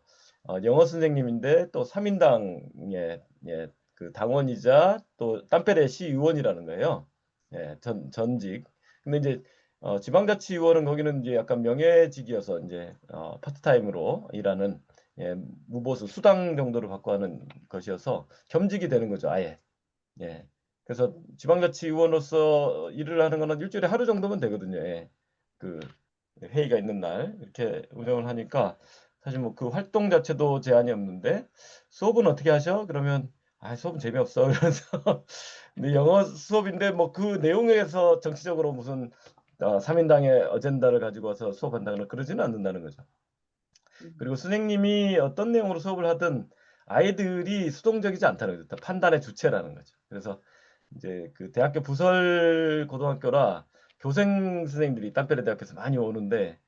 S1: 영어 선생님인데 또 3인당의 그 당원이자 또 땀페레 시의원이라는 거예요. 전직. 근데 이제 지방자치의원은 거기는 이제 약간 명예직이어서 이제 파트타임으로 일하는 무보수 수당 정도를 받고 하는 것이어서 겸직이 되는 거죠, 아예. 예. 그래서 지방자치의원으로서 일을 하는 거는 일주일에 하루 정도면 되거든요. 예. 그 회의가 있는 날 이렇게 운영을 하니까 사실 뭐 그 활동 자체도 제한이 없는데, 수업은 어떻게 하셔? 그러면 수업은 재미없어. 그래서 근데 영어 수업인데 뭐 그 내용에서 정치적으로 무슨 3인당의 어젠다를 가지고 와서 수업한다거나 그러지는 않는다는 거죠. 그리고 선생님이 어떤 내용으로 수업을 하든 아이들이 수동적이지 않다는 거죠. 판단의 주체라는 거죠. 그래서 이제 그 대학교 부설 고등학교라 교생 선생님들이 딴페레 대학교에서 많이 오는데,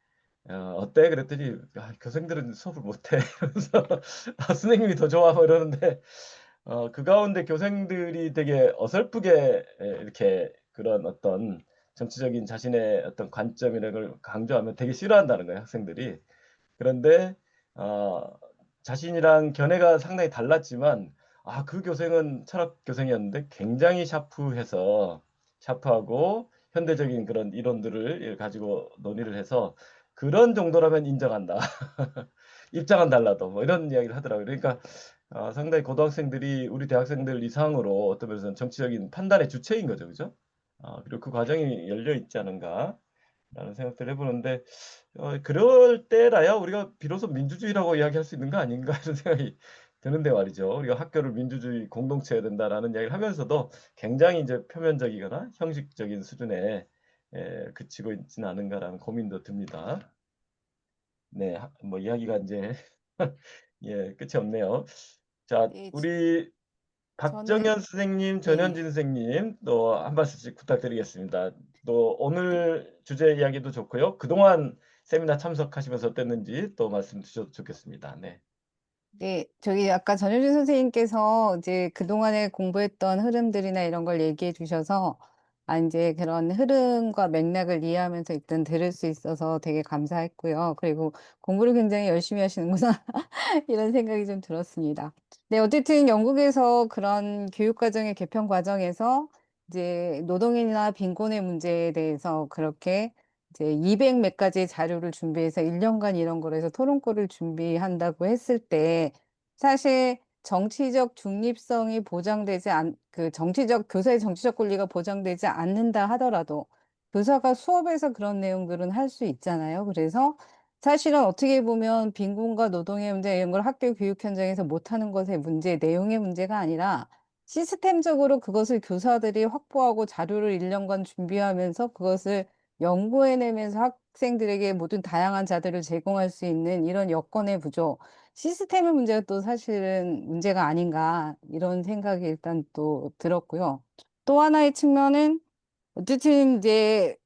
S1: 어때? 그랬더니 교생들은 수업을 못해. 그래서 선생님이 더 좋아 뭐 이러는데, 그 가운데 교생들이 되게 어설프게 이렇게 그런 어떤 정치적인 자신의 어떤 관점이라는 걸 강조하면 되게 싫어한다는 거예요, 학생들이. 그런데 어, 자신이랑 견해가 상당히 달랐지만, 그 교생은 철학 교생이었는데 굉장히 샤프하고 현대적인 그런 이론들을 가지고 논의를 해서 그런 정도라면 인정한다. 입장은 달라도 뭐 이런 이야기를 하더라고요. 그러니까 상당히 고등학생들이 우리 대학생들 이상으로 어떤 면에서는 정치적인 판단의 주체인 거죠, 그죠? 그리고 그 과정이 열려 있지 않은가 라는 생각들을 해보는데, 그럴 때라야 우리가 비로소 민주주의라고 이야기할 수 있는 거 아닌가 이런 생각이 드는데 말이죠. 우리가 학교를 민주주의 공동체해야 된다라는 이야기를 하면서도 굉장히 이제 표면적이거나 형식적인 수준에 그치고 있지는 않은가라는 고민도 듭니다. 네, 뭐 이야기가 이제 끝이 없네요. 자,
S6: 네,
S1: 우리
S6: 저는
S1: 박정현 선생님,
S6: 네.
S1: 전현진 선생님 또 한 말씀씩 부탁드리겠습니다. 또 오늘 주제 이야기도 좋고요. 그동안 세미나 참석하시면서 어땠는지 또 말씀 주셔도 좋겠습니다. 네.
S6: 네, 저기 아까 전효진 선생님께서 이제 그동안에 공부했던 흐름들이나 이런 걸 얘기해 주셔서 이제 그런 흐름과 맥락을 이해하면서 일단 들을 수 있어서 되게 감사했고요. 그리고 공부를 굉장히 열심히 하시는구나 이런 생각이 좀 들었습니다. 네, 어쨌든 영국에서 그런 교육과정의 개편 과정에서 이제 노동인이나 빈곤의 문제에 대해서 그렇게 이제 200 몇 가지 자료를 준비해서 1년간 이런 거를 해서 토론권을 준비한다고 했을 때 사실 정치적 중립성이 보장되지 교사의 정치적 권리가 보장되지 않는다 하더라도 교사가 수업에서 그런 내용들은 할 수 있잖아요. 그래서 사실은 어떻게 보면 빈곤과 노동의 문제 이런 걸 학교 교육 현장에서 못하는 것의 문제, 내용의 문제가 아니라 시스템적으로 그것을 교사들이 확보하고 자료를 1년간 준비하면서 그것을 연구해내면서 학생들에게 모든 다양한 자료를 제공할 수 있는 이런 여건의 부족, 시스템의 문제가 또 사실은 문제가 아닌가 이런 생각이 일단 또 들었고요. 또 하나의 측면은 어쨌든 이제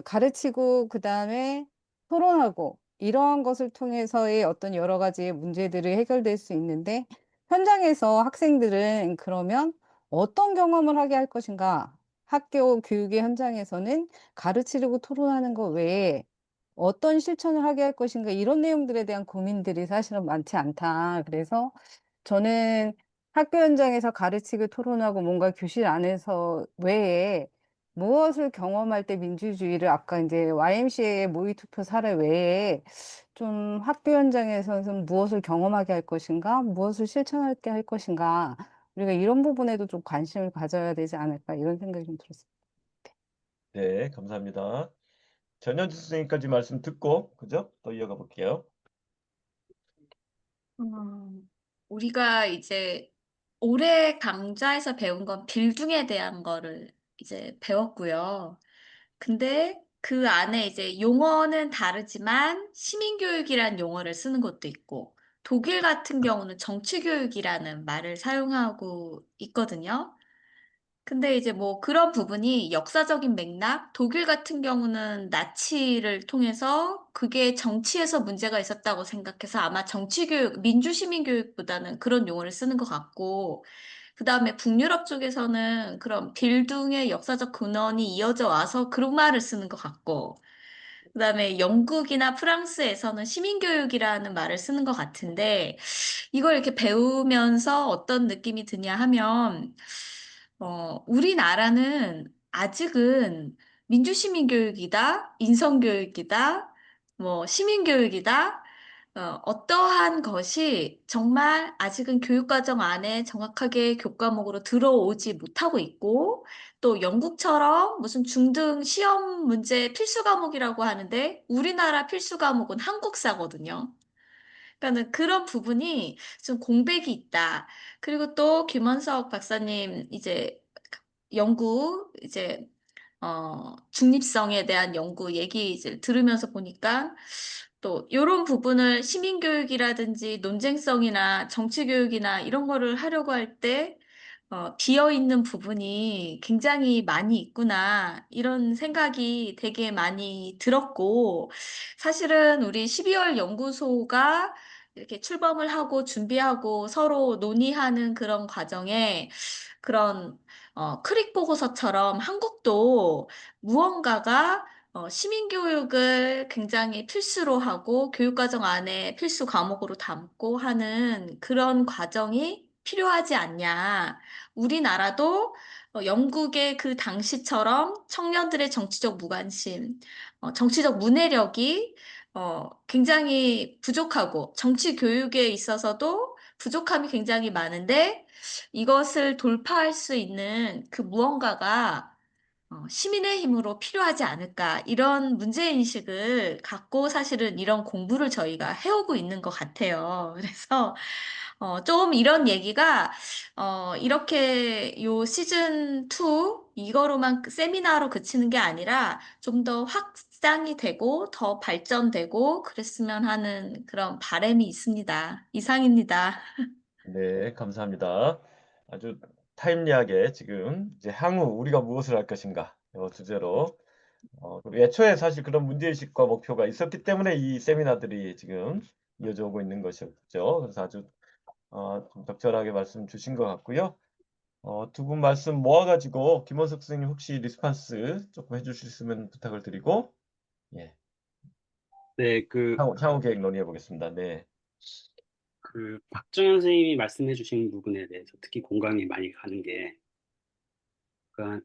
S6: 가르치고 그다음에 토론하고 이러한 것을 통해서의 어떤 여러 가지의 문제들이 해결될 수 있는데 현장에서 학생들은 그러면 어떤 경험을 하게 할 것인가? 학교 교육의 현장에서는 가르치려고 토론하는 것 외에 어떤 실천을 하게 할 것인가? 이런 내용들에 대한 고민들이 사실은 많지 않다. 그래서 저는 학교 현장에서 가르치고 토론하고 뭔가 교실 안에서 외에 무엇을 경험할 때 민주주의를 아까 이제 YMCA의 모의 투표 사례 외에 좀 학교 현장에서는 무엇을 경험하게 할 것인가? 무엇을 실천하게 할 것인가? 우리가 이런 부분에도 좀 관심을 가져야 되지 않을까 이런 생각이 좀 들었습니다.
S1: 네, 감사합니다. 전현주 선생님까지 말씀 듣고, 그죠? 또 이어가 볼게요.
S2: 우리가 이제 올해 강좌에서 배운 건 빌딩에 대한 거를 이제 배웠고요. 근데 그 안에 이제 용어는 다르지만 시민교육이란 용어를 쓰는 것도 있고, 독일 같은 경우는 정치교육이라는 말을 사용하고 있거든요. 근데 이제 뭐 그런 부분이 역사적인 맥락, 독일 같은 경우는 나치를 통해서 그게 정치에서 문제가 있었다고 생각해서 아마 정치교육, 민주시민교육보다는 그런 용어를 쓰는 것 같고, 그 다음에 북유럽 쪽에서는 그런 빌둥의 역사적 근원이 이어져 와서 그런 말을 쓰는 것 같고, 그 다음에 영국이나 프랑스에서는 시민교육이라는 말을 쓰는 것 같은데, 이걸 이렇게 배우면서 어떤 느낌이 드냐 하면, 우리나라는 아직은 민주시민교육이다, 인성교육이다, 뭐 시민교육이다, 어떠한 것이 정말 아직은 교육과정 안에 정확하게 교과목으로 들어오지 못하고 있고, 또 영국처럼 무슨 중등 시험 문제 필수 과목이라고 하는데, 우리나라 필수 과목은 한국사거든요. 그러니까는 그런 부분이 좀 공백이 있다. 그리고 또 김원석 박사님 이제 연구 이제 중립성에 대한 연구 얘기 이제 들으면서 보니까 또 이런 부분을 시민교육이라든지 논쟁성이나 정치교육이나 이런 거를 하려고 할 때 비어 있는 부분이 굉장히 많이 있구나 이런 생각이 되게 많이 들었고 사실은 우리 12월 연구소가 이렇게 출범을 하고 준비하고 서로 논의하는 그런 과정에 그런 크릭 보고서처럼 한국도 무언가가 시민교육을 굉장히 필수로 하고 교육과정 안에 필수 과목으로 담고 하는 그런 과정이 필요하지 않냐. 우리나라도 영국의 그 당시처럼 청년들의 정치적 무관심, 정치적 문해력이 굉장히 부족하고 정치 교육에 있어서도 부족함이 굉장히 많은데 이것을 돌파할 수 있는 그 무언가가 시민의 힘으로 필요하지 않을까 이런 문제인식을 갖고 사실은 이런 공부를 저희가 해오고 있는 것 같아요. 그래서 좀 이런 얘기가 이렇게 요 시즌 2 이거로만 세미나로 그치는 게 아니라 좀 더 확장이 되고 더 발전되고 그랬으면 하는 그런 바람이 있습니다. 이상입니다.
S1: 네, 감사합니다. 아주 타임리하게 지금 이제 향후 우리가 무엇을 할 것인가 이 주제로 그리고 애초에 사실 그런 문제의식과 목표가 있었기 때문에 이 세미나들이 지금 이어져 오고 있는 것이었죠. 그래서 아주 좀 적절하게 말씀 주신 것 같고요. 두 분 말씀 모아가지고 김원석 선생님 혹시 리스판스 조금 해주실 수 있으면 부탁을 드리고 예,
S3: 네,
S1: 향후 계획 논의해 보겠습니다. 네.
S3: 박정현 선생님이 말씀해 주신 부분에 대해서 특히 공감이 많이 가는 게, 그러니까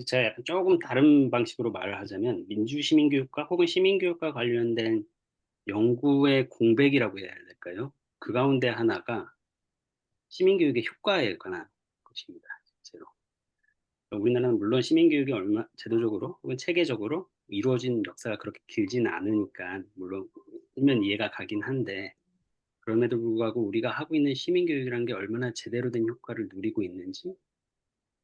S3: 제가 약간 조금 다른 방식으로 말을 하자면 민주시민교육과 혹은 시민교육과 관련된 연구의 공백이라고 해야 될까요? 그 가운데 하나가 시민교육의 효과에 관한 것입니다. 실제로. 우리나라는 물론 시민교육이 얼마 제도적으로 혹은 체계적으로 이루어진 역사가 그렇게 길지는 않으니까 물론 일면 이해가 가긴 한데 그럼에도 불구하고 우리가 하고 있는 시민교육이라는 게 얼마나 제대로 된 효과를 누리고 있는지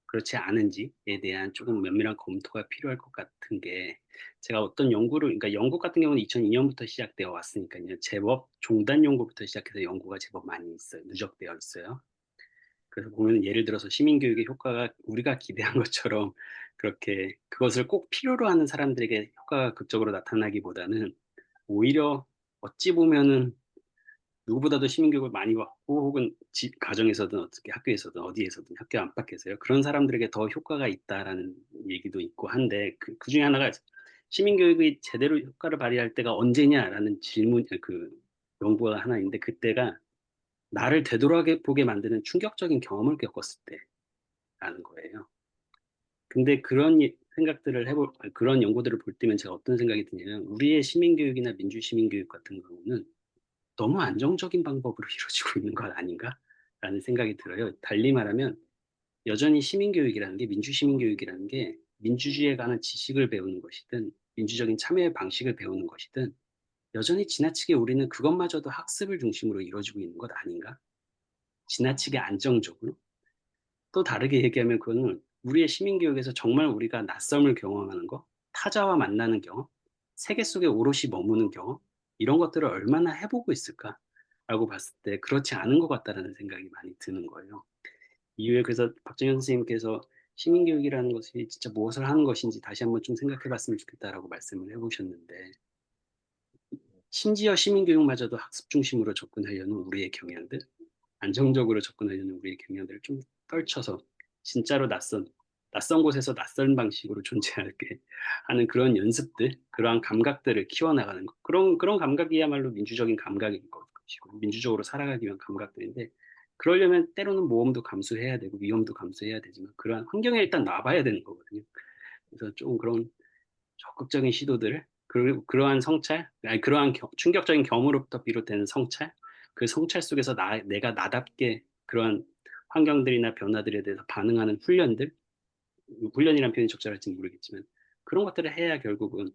S3: 그렇지 않은지에 대한 조금 면밀한 검토가 필요할 것 같은 게 제가 어떤 연구를 그러니까 영국 같은 경우는 2002년부터 시작되어 왔으니까요. 제법 종단 연구부터 시작해서 연구가 제법 많이 있어요. 누적되어 있어요. 그래서 보면 예를 들어서 시민교육의 효과가 우리가 기대한 것처럼 그렇게 그것을 꼭 필요로 하는 사람들에게 효과가 극적으로 나타나기보다는 오히려 어찌 보면은 누구보다도 시민교육을 많이 받고 혹은 집 가정에서든 어떻게 학교에서든 어디에서든 학교 안팎에서요. 그런 사람들에게 더 효과가 있다라는 얘기도 있고 한데 그 중에 하나가 시민교육이 제대로 효과를 발휘할 때가 언제냐라는 질문 그 연구가 하나 있는데 그때가 나를 되돌아보게 만드는 충격적인 경험을 겪었을 때라는 거예요. 근데 그런 생각들을 그런 연구들을 볼 때면 제가 어떤 생각이 드냐면 우리의 시민교육이나 민주시민교육 같은 경우는 너무 안정적인 방법으로 이루어지고 있는 것 아닌가라는 생각이 들어요. 달리 말하면 여전히 시민교육이라는 게 민주시민교육이라는 게 민주주의에 관한 지식을 배우는 것이든 민주적인 참여의 방식을 배우는 것이든 여전히 지나치게 우리는 그것마저도 학습을 중심으로 이루어지고 있는 것 아닌가? 지나치게 안정적으로? 또 다르게 얘기하면 그거는 우리의 시민교육에서 정말 우리가 낯섦을 경험하는 거, 타자와 만나는 경험, 세계 속에 오롯이 머무는 경험, 이런 것들을 얼마나 해보고 있을까라고 봤을 때 그렇지 않은 것 같다라는 생각이 많이 드는 거예요. 이후에 그래서 박정현 선생님께서 시민교육이라는 것이 진짜 무엇을 하는 것인지 다시 한번 좀 생각해 봤으면 좋겠다라고 말씀을 해보셨는데 심지어 시민교육마저도 학습 중심으로 접근하려는 우리의 경향들, 안정적으로 접근하려는 우리의 경향들을 좀 떨쳐서 진짜로 낯선 곳에서 낯선 방식으로 존재하게 하는 그런 연습들, 그러한 감각들을 키워나가는 것. 그런 감각이야말로 민주적인 감각인 것이고, 민주적으로 살아가기 위한 감각들인데, 그러려면 때로는 모험도 감수해야 되고, 위험도 감수해야 되지만, 그러한 환경에 일단 놔봐야 되는 거거든요. 그래서 좀 그런 적극적인 시도들을, 그리고 그러한 성찰, 아니, 그러한 충격적인 경험으로부터 비롯되는 성찰, 그 성찰 속에서 내가 나답게 그러한 환경들이나 변화들에 대해서 반응하는 훈련이란 표현이 적절할지 모르겠지만 그런 것들을 해야 결국은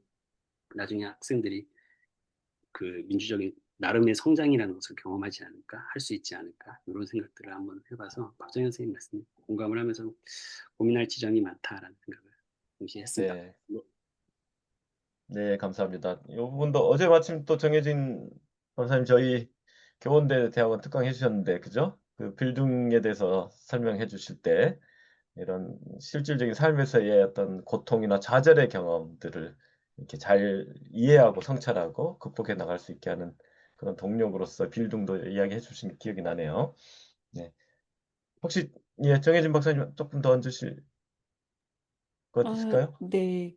S3: 나중에 학생들이 그 민주적인 나름의 성장이라는 것을 경험하지 않을까, 할 수 있지 않을까 이런 생각들을 한번 해봐서 박정현 선생님 말씀 공감을 하면서 고민할 지점이 많다라는 생각을 동시에 했습니다.
S1: 네. 네, 감사합니다. 이 부분도 어제 마침 또 정해진 권사님 저희 교원대 대학원 특강 해주셨는데, 그죠? 그 빌딩에 대해서 설명해 주실 때 이런 실질적인 삶에서의 어떤 고통이나 좌절의 경험들을 이렇게 잘 이해하고 성찰하고 극복해 나갈 수 있게 하는 그런 동력으로서 빌딩도 이야기해 주신 기억이 나네요. 네. 혹시 예, 정혜진 박사님 조금 더 얹으실 것 있을까요?
S5: 네.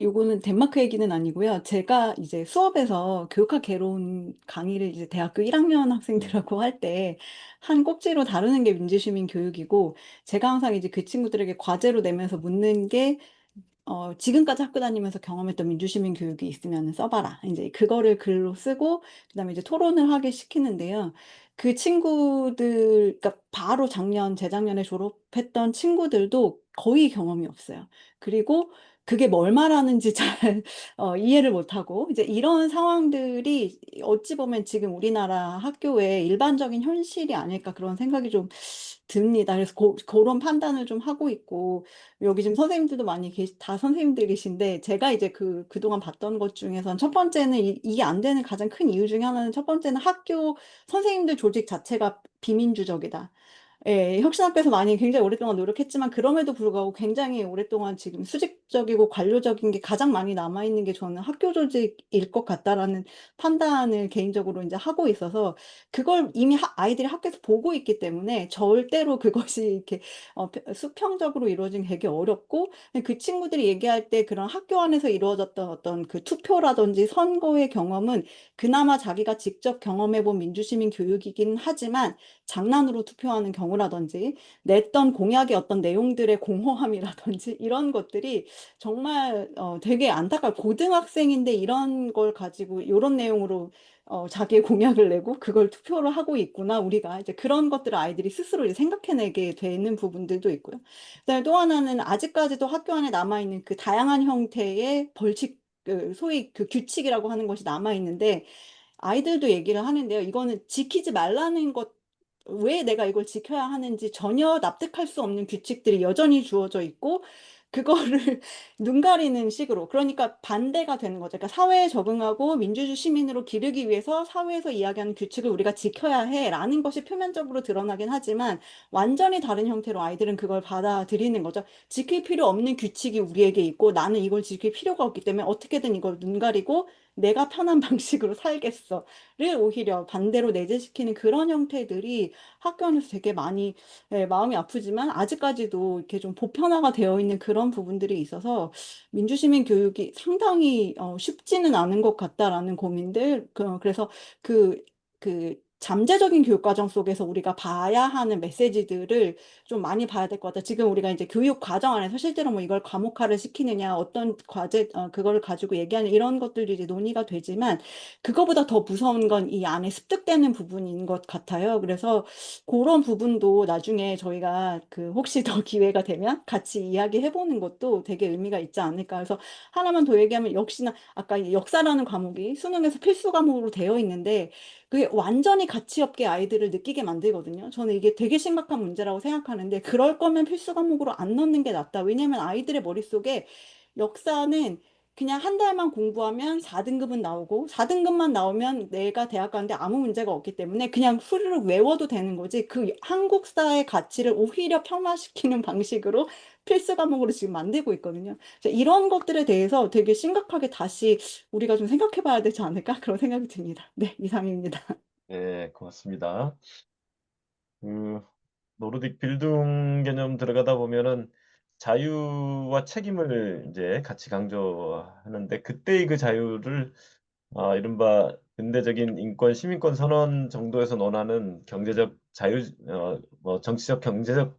S5: 요거는 덴마크 얘기는 아니고요. 제가 이제 수업에서 교육학 개론 강의를 이제 대학교 1학년 학생들하고 할 때 한 꼭지로 다루는 게 민주시민 교육이고, 제가 항상 이제 그 친구들에게 과제로 내면서 묻는 게 지금까지 학교 다니면서 경험했던 민주시민 교육이 있으면 써봐라. 이제 그거를 글로 쓰고, 그다음에 이제 토론을 하게 시키는데요. 그 친구들, 그러니까 바로 재작년에 졸업했던 친구들도 거의 경험이 없어요. 그리고 그게 뭘 말하는지 잘 이해를 못하고, 이제 이런 상황들이 어찌 보면 지금 우리나라 학교의 일반적인 현실이 아닐까 그런 생각이 좀 듭니다. 그래서 그런 판단을 좀 하고 있고, 여기 지금 선생님들도 많이 다 선생님들이신데, 제가 이제 그동안 봤던 것 중에선 첫 번째는 이게 안 되는 가장 큰 이유 중에 하나는 첫 번째는 학교 선생님들 조직 자체가 비민주적이다. 예, 혁신학교에서 많이 굉장히 오랫동안 노력했지만 그럼에도 불구하고 굉장히 오랫동안 지금 수직적이고 관료적인 게 가장 많이 남아있는 게 저는 학교 조직일 것 같다라는 판단을 개인적으로 이제 하고 있어서 그걸 이미 아이들이 학교에서 보고 있기 때문에 절대로 그것이 이렇게 수평적으로 이루어지기 되게 어렵고, 그 친구들이 얘기할 때 그런 학교 안에서 이루어졌던 어떤 그 투표라든지 선거의 경험은 그나마 자기가 직접 경험해본 민주시민 교육이긴 하지만 장난으로 투표하는 경우 경우라든지 냈던 공약의 어떤 내용들의 공허함이라든지 이런 것들이 정말 되게 안타깝고, 고등학생인데 이런 걸 가지고 이런 내용으로 자기의 공약을 내고 그걸 투표를 하고 있구나, 우리가 이제 그런 것들을 아이들이 스스로 이제 생각해내게 되는 부분들도 있고요. 그다음에 또 하나는 아직까지도 학교 안에 남아있는 그 다양한 형태의 벌칙, 그 소위 그 규칙이라고 하는 것이 남아있는데, 아이들도 얘기를 하는데요. 이거는 지키지 말라는 것, 왜 내가 이걸 지켜야 하는지 전혀 납득할 수 없는 규칙들이 여전히 주어져 있고, 그거를 눈 가리는 식으로, 그러니까 반대가 되는 거죠. 그러니까 사회에 적응하고 민주주의 시민으로 기르기 위해서 사회에서 이야기하는 규칙을 우리가 지켜야 해라는 것이 표면적으로 드러나긴 하지만, 완전히 다른 형태로 아이들은 그걸 받아들이는 거죠. 지킬 필요 없는 규칙이 우리에게 있고 나는 이걸 지킬 필요가 없기 때문에 어떻게든 이걸 눈 가리고 내가 편한 방식으로 살겠어를 오히려 반대로 내재시키는 그런 형태들이 학교 안에서 되게 많이, 마음이 아프지만 아직까지도 이렇게 좀 보편화가 되어 있는 그런 부분들이 있어서 민주시민 교육이 상당히 쉽지는 않은 것 같다라는 고민들, 그래서 그 잠재적인 교육 과정 속에서 우리가 봐야 하는 메시지들을 좀 많이 봐야 될 것 같아요. 지금 우리가 이제 교육 과정 안에서 실제로 뭐 이걸 과목화를 시키느냐, 어떤 과제, 그거를 가지고 얘기하는 이런 것들이 이제 논의가 되지만, 그거보다 더 무서운 건 이 안에 습득되는 부분인 것 같아요. 그래서 그런 부분도 나중에 저희가 그 혹시 더 기회가 되면 같이 이야기해보는 것도 되게 의미가 있지 않을까. 그래서 하나만 더 얘기하면, 역시나 아까 이 역사라는 과목이 수능에서 필수 과목으로 되어 있는데, 그게 완전히 가치 없게 아이들을 느끼게 만들거든요. 저는 이게 되게 심각한 문제라고 생각하는데, 그럴 거면 필수 과목으로 안 넣는 게 낫다. 왜냐면 아이들의 머릿속에 역사는 그냥 한 달만 공부하면 4등급은 나오고, 4등급만 나오면 내가 대학 가는데 아무 문제가 없기 때문에 그냥 후루룩 외워도 되는 거지, 그 한국사의 가치를 오히려 폄하시키는 방식으로 필수 과목으로 지금 만들고 있거든요. 그래서 이런 것들에 대해서 되게 심각하게 다시 우리가 좀 생각해 봐야 되지 않을까, 그런 생각이 듭니다. 네, 이상입니다.
S1: 네, 고맙습니다. 그 노르딕 빌둥 개념 들어가다 보면은 자유와 책임을 이제 같이 강조하는데, 그때의 그 자유를 이른바 근대적인 인권 시민권 선언 정도에서 논하는 경제적 자유, 뭐 정치적 경제적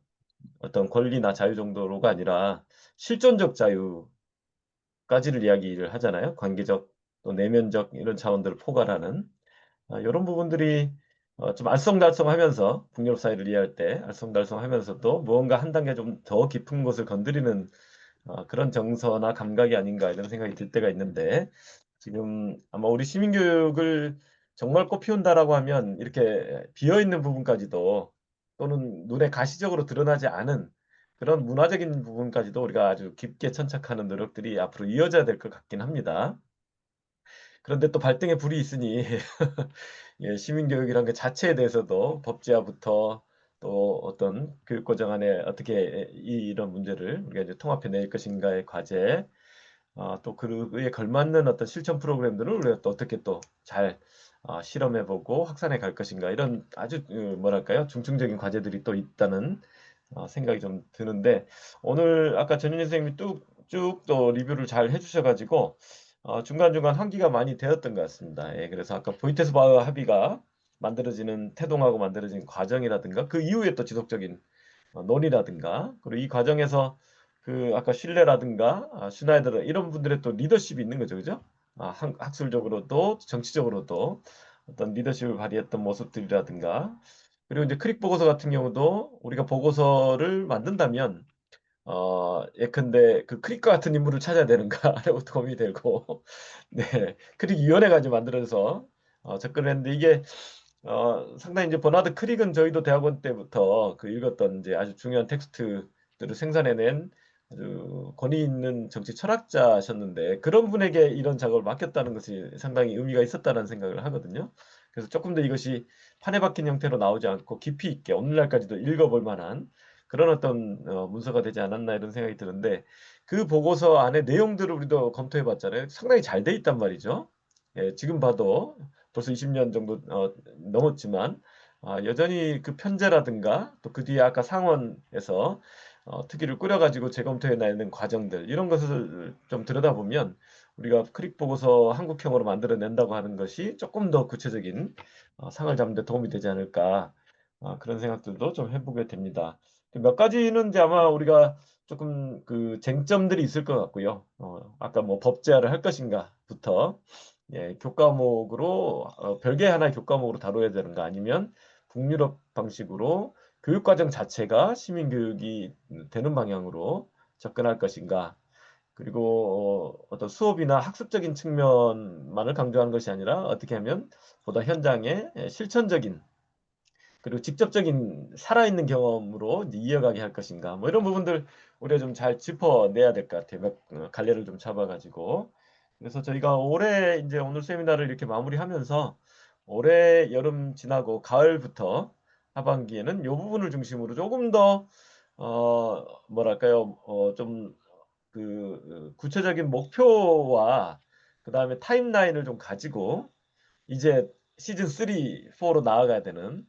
S1: 어떤 권리나 자유 정도로가 아니라 실존적 자유까지를 이야기를 하잖아요. 관계적 또 내면적 이런 차원들을 포괄하는 이런 부분들이 좀 알쏭달쏭하면서, 북유럽 사회를 이해할 때 알쏭달쏭하면서도 무언가 한 단계 좀 더 깊은 곳을 건드리는 그런 정서나 감각이 아닌가 이런 생각이 들 때가 있는데, 지금 아마 우리 시민교육을 정말 꽃피운다라고 하면 이렇게 비어있는 부분까지도, 또는 눈에 가시적으로 드러나지 않은 그런 문화적인 부분까지도 우리가 아주 깊게 천착하는 노력들이 앞으로 이어져야 될 것 같긴 합니다. 그런데 또 발등에 불이 있으니 예, 시민교육이란 그 자체에 대해서도 법제화부터 또 어떤 교육과정 안에 어떻게 이런 문제를 우리가 이제 통합해낼 것인가의 과제, 또 그에 걸맞는 어떤 실천 프로그램들을 우리가 또 어떻게 또 잘 실험해보고 확산해 갈 것인가, 이런 아주 뭐랄까요, 중증적인 과제들이 또 있다는 생각이 좀 드는데, 오늘 아까 전윤희 선생님이 쭉 또 리뷰를 잘 해주셔가지고 중간중간 환기가 많이 되었던 것 같습니다. 예, 그래서 아까 보이테스바흐 합의가 만들어지는, 태동하고 만들어진 과정이라든가 그 이후에 또 지속적인 논의라든가, 그리고 이 과정에서 그 아까 신뢰라든가 슈나이더 이런 분들의 또 리더십이 있는 거죠, 그죠? 학술적으로도 정치적으로도 어떤 리더십을 발휘했던 모습들이라든가, 그리고 이제 크릭 보고서 같은 경우도 우리가 보고서를 만든다면 예컨대 그 크릭과 같은 인물을 찾아야 되는가라고 고민이 되고, 네, 크릭 위원회가 이제 만들어서 접근을 했는데, 이게 상당히 이제 버나드 크릭은 저희도 대학원 때부터 그 읽었던 이제 아주 중요한 텍스트들을 생산해낸 아주 권위 있는 정치 철학자셨는데, 그런 분에게 이런 작업을 맡겼다는 것이 상당히 의미가 있었다는 생각을 하거든요. 그래서 조금 더 이것이 판에 박힌 형태로 나오지 않고 깊이 있게 오늘날까지도 읽어볼 만한 그런 어떤 문서가 되지 않았나 이런 생각이 드는데, 그 보고서 안에 내용들을 우리도 검토해 봤잖아요. 상당히 잘 돼 있단 말이죠. 예, 지금 봐도 벌써 20년 정도 넘었지만 여전히 그 편제라든가 또 그 뒤에 아까 상원에서 특위를 꾸려가지고 재검토해내는 과정들, 이런 것을 좀 들여다보면 우리가 크릭 보고서 한국형으로 만들어낸다고 하는 것이 조금 더 구체적인 상을 잡는 데 도움이 되지 않을까 그런 생각들도 좀 해보게 됩니다. 몇 가지는 이제 아마 우리가 조금 그 쟁점들이 있을 것 같고요. 아까 뭐 법제화를 할 것인가부터 교과목으로 별개 하나의 교과목으로 다뤄야 되는가 아니면 북유럽 방식으로 교육과정 자체가 시민교육이 되는 방향으로 접근할 것인가. 그리고 어떤 수업이나 학습적인 측면만을 강조하는 것이 아니라 어떻게 하면 보다 현장의 실천적인 그리고 직접적인 살아있는 경험으로 이제 이어가게 할 것인가 뭐 이런 부분들 우리가 좀 잘 짚어내야 될 것 같아요. 갈래를 좀 잡아가지고 그래서 저희가 올해 이제 오늘 세미나를 이렇게 마무리하면서 올해 여름 지나고 가을부터 하반기에는 이 부분을 중심으로 조금 더 뭐랄까요 좀 그 구체적인 목표와 그 다음에 타임라인을 좀 가지고 이제 시즌 3, 4로 나아가야 되는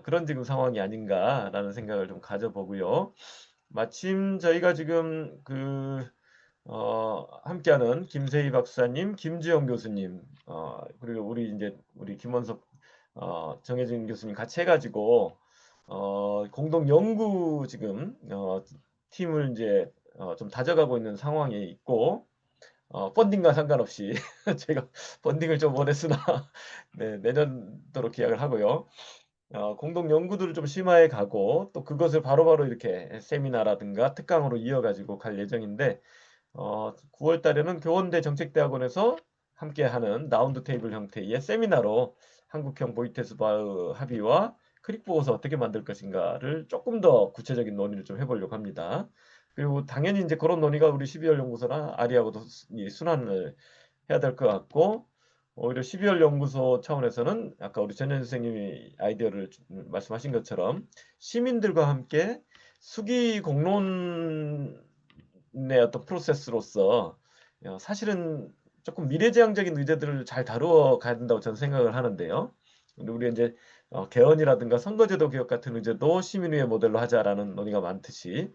S1: 그런 지금 상황이 아닌가라는 생각을 좀 가져보고요. 마침 저희가 지금 함께하는 김세희 박사님, 김주영 교수님, 그리고 우리 김원석, 정혜진 교수님 같이 해가지고 공동 연구 지금 팀을 이제 좀 다져가고 있는 상황에 있고 펀딩과 상관없이 제가 펀딩을 좀 원했으나 네, 내년도로 계약을 하고요. 공동 연구들을 좀 심화해 가고 또 그것을 바로바로 이렇게 세미나라든가 특강으로 이어가지고 갈 예정인데 9월 달에는 교원대 정책대학원에서 함께하는 라운드 테이블 형태의 세미나로 한국형 보이테스바흐 합의와 크릭보고서 어떻게 만들 것인가를 조금 더 구체적인 논의를 좀 해보려고 합니다. 그리고 당연히 이제 그런 논의가 우리 12월 연구소나 아리하고도 순환을 해야 될 것 같고 오히려 12월 연구소 차원에서는 아까 우리 전현 선생님이 아이디어를 말씀하신 것처럼 시민들과 함께 수기 공론의 어떤 프로세스로서 사실은 조금 미래지향적인 의제들을 잘 다루어 가야 된다고 저는 생각을 하는데요. 우리 이제 개헌이라든가 선거제도 개혁 같은 의제도 시민의회 모델로 하자라는 논의가 많듯이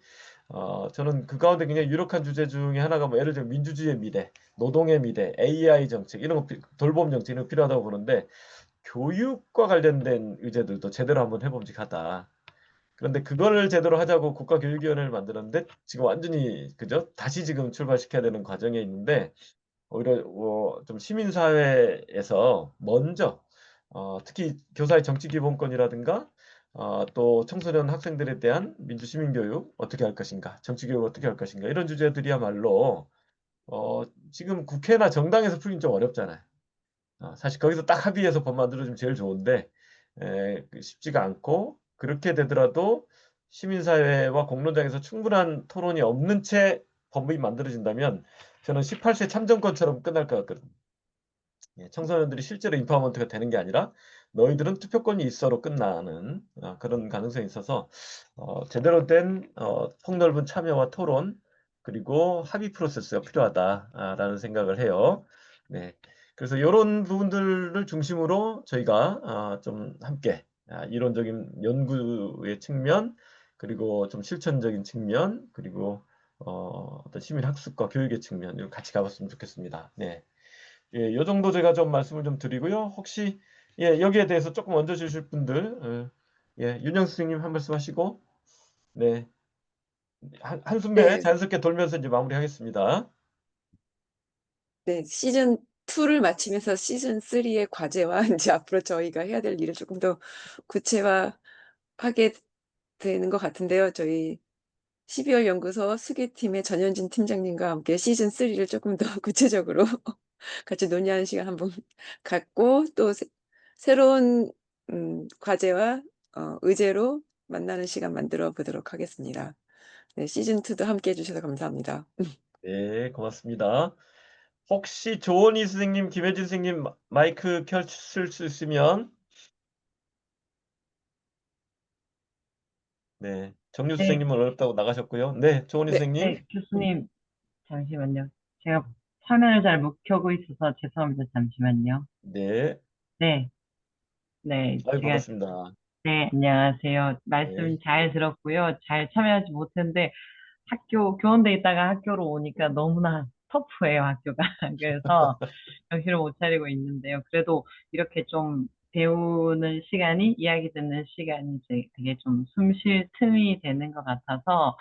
S1: 저는 그 가운데 굉장히 유력한 주제 중에 하나가 뭐 예를 들면 민주주의의 미래, 노동의 미래, AI 정책 이런 거 돌봄 정책 이런 거 필요하다고 보는데 교육과 관련된 의제들도 제대로 한번 해봄직하다. 그런데 그걸 제대로 하자고 국가교육위원회를 만들었는데 지금 완전히 그죠? 다시 지금 출발시켜야 되는 과정에 있는데 오히려 좀 시민사회에서 먼저 특히 교사의 정치기본권이라든가 또 청소년 학생들에 대한 민주시민교육 어떻게 할 것인가, 정치교육 어떻게 할 것인가 이런 주제들이야말로 지금 국회나 정당에서 풀긴 좀 어렵잖아요. 사실 거기서 딱 합의해서 법 만들어주면 제일 좋은데 쉽지가 않고 그렇게 되더라도 시민사회와 공론장에서 충분한 토론이 없는 채 법이 만들어진다면 저는 18세 참정권처럼 끝날 것 같거든요. 청소년들이 실제로 인파먼트가 되는 게 아니라 너희들은 투표권이 있어로 끝나는 그런 가능성이 있어서 제대로 된 폭넓은 참여와 토론 그리고 합의 프로세스가 필요하다라는 생각을 해요. 네. 그래서 이런 부분들을 중심으로 저희가 좀 함께 이론적인 연구의 측면 그리고 좀 실천적인 측면 그리고 어떤 시민학습과 교육의 측면 이걸 같이 가봤으면 좋겠습니다. 네. 예, 요 정도 제가 좀 말씀을 좀 드리고요. 혹시 여기에 대해서 조금 얹어주실 분들, 윤영 선생님 한 말씀 하시고, 네, 한숨에
S4: 네,
S1: 자연스럽게 돌면서 이제 마무리하겠습니다.
S4: 네, 시즌 2를 마치면서 시즌 3의 과제와 이제 앞으로 저희가 해야 될 일을 조금 더 구체화하게 되는 것 같은데요. 저희 12월 연구소 수기팀의 전현진 팀장님과 함께 시즌 3를 조금 더 구체적으로 같이 논의하는 시간 한번 갖고 또 새로운 과제와 의제로 만나는 시간 만들어 보도록 하겠습니다. 네, 시즌 2도 함께 해주셔서 감사합니다.
S1: 네, 고맙습니다. 혹시 조원희 선생님, 김혜진 선생님 마이크 켜실 수 있으면, 네, 정유
S7: 네,
S1: 선생님은 어렵다고 나가셨고요. 네, 조원희
S4: 네,
S1: 선생님,
S7: 네, 교수님, 잠시만요. 제가 화면을 잘 못 켜고 있어서 죄송합니다. 잠시만요.
S1: 네,
S7: 네, 네,
S1: 아유
S7: 제가,
S1: 반갑습니다.
S7: 네, 안녕하세요. 말씀
S1: 네,
S7: 잘 들었고요. 잘 참여하지 못했는데 교원대 있다가 학교로 오니까 너무나 터프해요, 학교가. 그래서 정신을 못 차리고 있는데요. 그래도 이렇게 좀 배우는 시간이, 이야기 듣는 시간이 이제 되게 좀 숨 쉴 틈이 되는 것 같아서,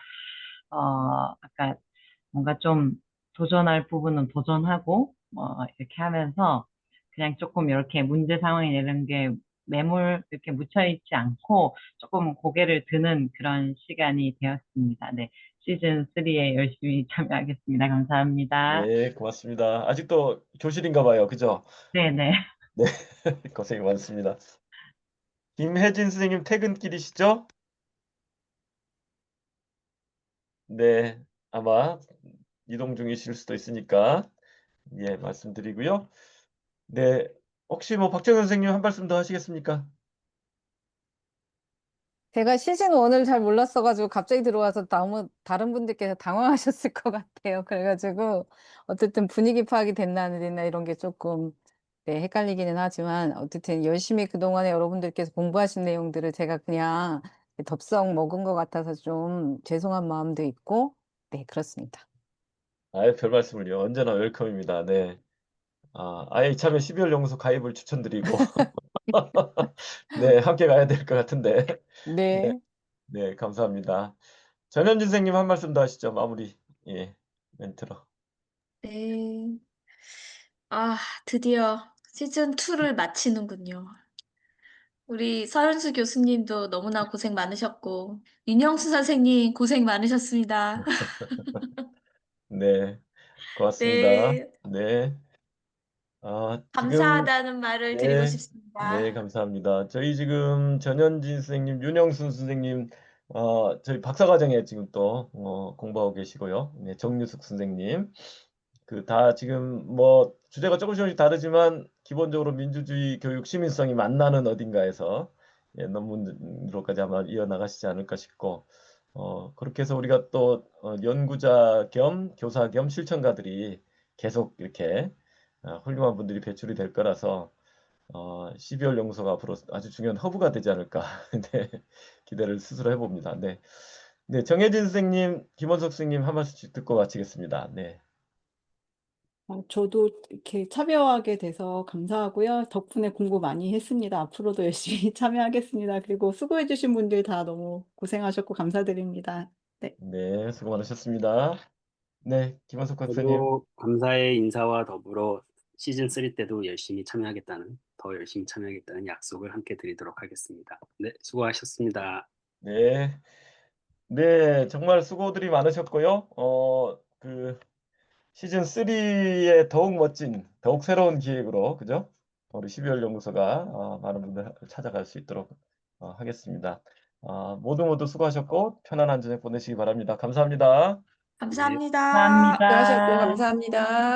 S7: 아까 뭔가 좀 도전할 부분은 도전하고, 이렇게 하면서 그냥 조금 이렇게 문제 상황이 이런 게 이렇게 묻혀있지 않고 조금 고개를 드는 그런 시간이 되었습니다. 네. 시즌 3에 열심히 참여하겠습니다. 감사합니다.
S1: 네, 고맙습니다. 아직도 교실인가 봐요. 그죠?
S7: 네네.
S1: 네, 고생이 많습니다. 김혜진 선생님 퇴근길이시죠? 네, 아마 이동 중이실 수도 있으니까 예, 말씀드리고요. 네, 혹시 뭐 박정현 선생님 한 말씀 더 하시겠습니까?
S6: 제가 시즌 1을 잘 몰랐어가지고 갑자기 들어와서 다른 분들께서 당황하셨을 것 같아요. 그래가지고 어쨌든 분위기 파악이 됐나 안 됐나 이런 게 조금 네, 헷갈리기는 하지만 어쨌든 열심히 그동안에 여러분들께서 공부하신 내용들을 제가 그냥 덥석 먹은 것 같아서 좀 죄송한 마음도 있고 네, 그렇습니다.
S1: 아예 별 말씀을요. 언제나 웰컴입니다. 네. 아예 이참에 12월 연구소 가입을 추천드리고 네, 함께 가야 될 것 같은데. 네,
S6: 네.
S1: 네, 감사합니다. 전현진 선생님 한 말씀 더 하시죠. 마무리 예, 멘트로.
S2: 네. 아, 드디어 시즌 2를 마치는군요. 우리 서현수 교수님도 너무나 고생 많으셨고, 윤영수 선생님 고생 많으셨습니다.
S1: 네, 고맙습니다.
S2: 네,
S1: 네. 지금
S2: 감사하다는 말을 드리고
S1: 네,
S2: 싶습니다.
S1: 네, 감사합니다. 저희 지금 전현진 선생님, 윤영순 선생님, 저희 박사과정에 지금 또 공부하고 계시고요. 네, 정유숙 선생님, 그 다 지금 뭐 주제가 조금씩 다르지만 기본적으로 민주주의 교육 시민성이 만나는 어딘가에서 예, 논문으로까지 아마 이어나가시지 않을까 싶고, 그렇게 해서 우리가 또 연구자 겸 교사 겸 실천가들이 계속 이렇게 훌륭한 분들이 배출이 될 거라서 12월 연구소가 앞으로 아주 중요한 허브가 되지 않을까 네, 기대를 스스로 해봅니다. 네, 네, 정혜진 선생님, 김원석 선생님 한 말씀씩 듣고 마치겠습니다. 네,
S5: 저도 이렇게 참여하게 돼서 감사하고요. 덕분에 공부 많이 했습니다. 앞으로도 열심히 참여하겠습니다. 그리고 수고해주신 분들 다 너무 고생하셨고 감사드립니다. 네.
S1: 네, 수고 많으셨습니다. 네, 김원석 박사님.
S3: 저도 감사의 인사와 더불어 시즌 3 때도 더 열심히 참여하겠다는 약속을 함께 드리도록 하겠습니다. 네, 수고하셨습니다.
S1: 네, 네, 정말 수고들이 많으셨고요. 시즌 3의 더욱 멋진, 더욱 새로운 기획으로, 그죠? 우리 12월 연구소가 많은 분들 찾아갈 수 있도록 하겠습니다. 모두 모두 수고하셨고 편안한 저녁 보내시기 바랍니다. 감사합니다.
S3: 네.
S2: 감사합니다.
S7: 감사합니다.
S4: 수고하셨고 감사합니다.